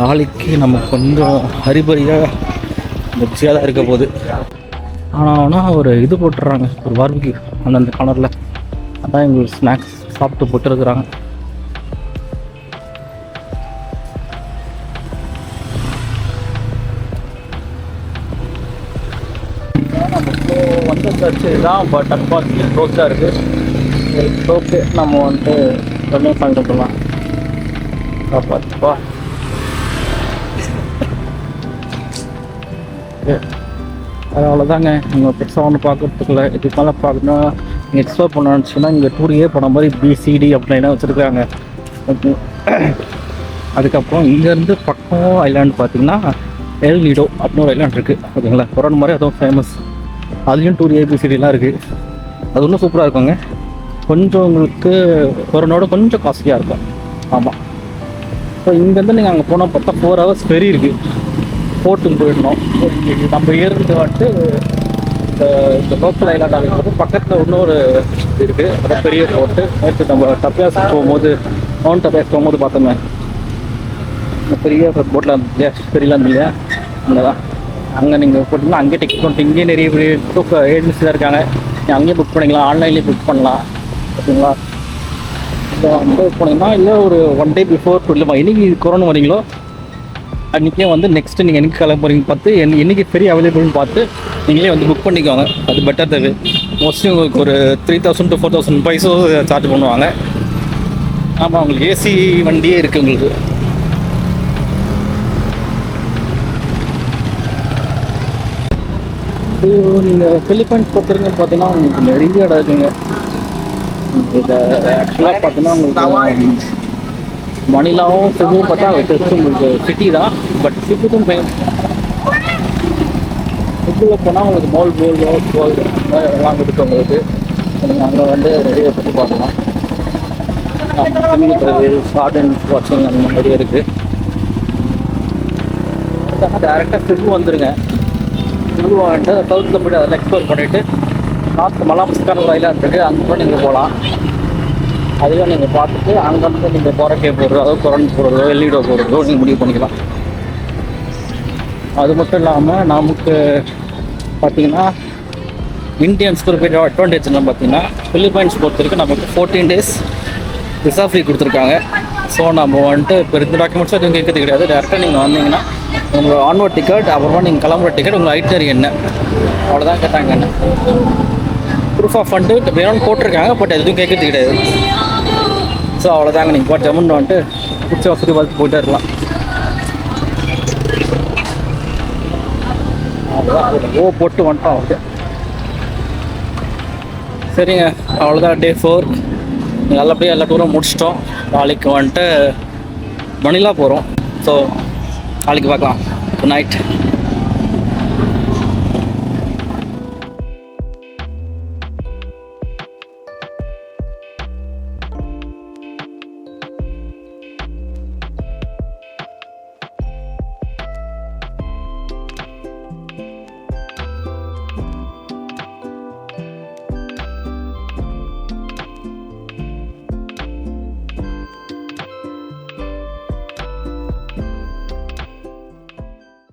நாளைக்கு நமக்கு கொஞ்சம் ஹரிபரியாக பிஸியாக தான் இருக்க போகுது. ஆனால் ஒரு இது போட்டுடுறாங்க, ஒரு பார்பிக்யூ அந்தந்த கார்னரில். அதான் எங்களுக்கு ஸ்நாக்ஸ் சாப்பிட்டு போட்டுருக்குறாங்க. நமக்கு வந்து தான் பட் அன்பார்ச்சுனேட்லி க்ளோஸாக இருக்குது. ஓகே, நம்ம வந்துட்டு கொஞ்சம் சாப்பிட்டுக்கலாம். காப்பாற்றுப்பா. இருக்குது. அதனால தாங்க நீங்கள் பெருசாக ஒன்று பார்க்குறதுக்குள்ள இதுக்கு மேலே பார்க்கணும் நீங்கள் எக்ஸ்ப்ளோர் பண்ண நினச்சிங்கன்னா இங்கே டூரியே போன மாதிரி பிசிடி அப்படின்னு வச்சுருக்காங்க. ஓகே, அதுக்கப்புறம் இங்கேருந்து பக்கம் ஐலாண்டு பார்த்தீங்கன்னா எல் நீடோ அப்படின்னு ஒரு ஐலாண்ட் இருக்குது. ஓகேங்களா, கொரோனா மாதிரி அதுவும் ஃபேமஸ். அதுலேயும் டூர் ஏபிசிடிலாம் இருக்குது. அது இன்னும் சூப்பராக இருக்குங்க. கொஞ்சம் உங்களுக்கு கொரோனாவோட கொஞ்சம் காஸ்ட்லியாக இருக்கும். ஆமாம், ஸோ இங்கேருந்து நீங்கள் அங்கே போனால் பார்த்தா 4 hours ஃபெரி இருக்குது. போட்டுக்கு போயிடணும். நம்ம ஏறிட்டு வந்துட்டு இந்த லோக்கல் ஐலாண்ட் ஆகும்போது பக்கத்தில் இன்னொரு இது இருக்குது. அதான் பெரிய போட்டு நேற்று நம்ம டப்பியாஸ் போகும்போது மவுண்ட் டப்பியாஸ் போகும்போது பார்த்தோமே பெரிய போட்டில் இருந்துச்சு, ஃபெரியெலாம் இல்லையா, அங்கே தான். அங்கே நீங்கள் போட்டிங்கன்னா அங்கேயே டிக்கெட் பண்ணிட்டு இங்கேயே நிறைய பெரிய ஏஜென்சி தான் இருக்காங்க. நீங்கள் அங்கேயே புக் பண்ணிக்கலாம், ஆன்லைன்லேயே புக் பண்ணலாம். ஓகேங்களா, இப்போ வந்து போனீங்கன்னா இல்லை ஒரு 1 day பிஃபோர் இல்லைம்மா என்றைக்கு கொரோனா வரீங்களோ அன்றைக்கே வந்து நெக்ஸ்ட்டு நீங்கள் என்னைக்கு கிளம்புறீங்க பார்த்து என்றைக்கு பெரிய அவைலபிள்னு பார்த்து நீங்களே வந்து புக் பண்ணிக்கோங்க. அது பெட்டர் தேவை. மோஸ்ட்லி உங்களுக்கு ஒரு 3000 to 4000 பைசோ சார்ஜ் பண்ணுவாங்க. ஆமாம், உங்களுக்கு ஏசி வண்டியே இருக்குது உங்களுக்கு. நீங்கள் பிலிப்பைன்ஸ் பொறுத்தவரைக்கும் பார்த்தீங்கன்னா உங்களுக்கு நிறைய இடம் இருக்குங்க. இதை ஆக்சுவலாக பார்த்தீங்கன்னா உங்களுக்கு மணிலாவும் சிவும் பார்த்தா ஜஸ்ட் உங்களுக்கு சிட்டி தான். பட் சிட்டிக்கும் சிட்டியில் போனால் உங்களுக்கு மால் எல்லாம் இருக்குது உங்களுக்கு. நீங்கள் அங்கே வந்து நிறைய சுற்றி பார்க்கலாம். கார்டன் வாட்சிங் அந்த நிறைய இருக்குது. டேரெக்டாக சிவு வந்துடுங்க. சிவு வந்துட்டு சவுத்தில் போய்ட்டு அதில் எக்ஸ்ப்ளோர் பண்ணிவிட்டு நார்த் மலாமஸ்கான ஒரு ஐலாண்ட் இருக்குது, அங்கே கூட நீங்கள் போகலாம். அதுவே நீங்கள் பார்த்துட்டு அங்கேருந்து நீங்கள் போகிறக்கே போடுறதோ அதாவது கொரோனா போடுறதோ எல்லிடோ போடுறதோ நீங்கள் முடிவு பண்ணிக்கலாம். அது மட்டும் இல்லாமல் நமக்கு பார்த்தீங்கன்னா இந்தியன்ஸ்க்கு ஒரு பெரிய அட்வான்டேஜ் என்ன பார்த்தீங்கன்னா பிலிப்பைன்ஸ் பொறுத்த வரைக்கும் நமக்கு 14 days விசா ஃப்ரீ கொடுத்துருக்காங்க. ஸோ நம்ம வந்துட்டு இப்போ இந்த டாக்குமெண்ட்ஸும் எதுவும் கேட்கறது கிடையாது. டேரெக்டாக நீங்கள் வந்தீங்கன்னா உங்களோட ஆன்வர்ட் டிக்கெட், அப்புறமா நீங்கள் கிளம்புற டிக்கெட், உங்கள் ஐட்டனரி என்ன, அவ்வளோதான் கேட்டாங்க. என்ன ப்ரூஃப் ஆஃப் ஃபண்டு வேணும்னு போட்டிருக்காங்க, பட் எதுவும் கேட்கறது கிடையாது. ஸோ அவ்வளோதாங்க, நீங்கள் பாட்டு ஜம்முன்னு வந்துட்டு பிடிச்ச வசதி பார்த்து போயிட்டே இருக்கலாம். அவ்வளோதான், போட்டு வந்துட்டோம். ஓகே, சரிங்க, அவ்வளோதான். Day 4 நல்லபடியாக எல்லா டூரும் முடிச்சிட்டோம். நாளைக்கு வந்துட்டு மணிலா போகிறோம். ஸோ நாளைக்கு பார்க்கலாம். Good night.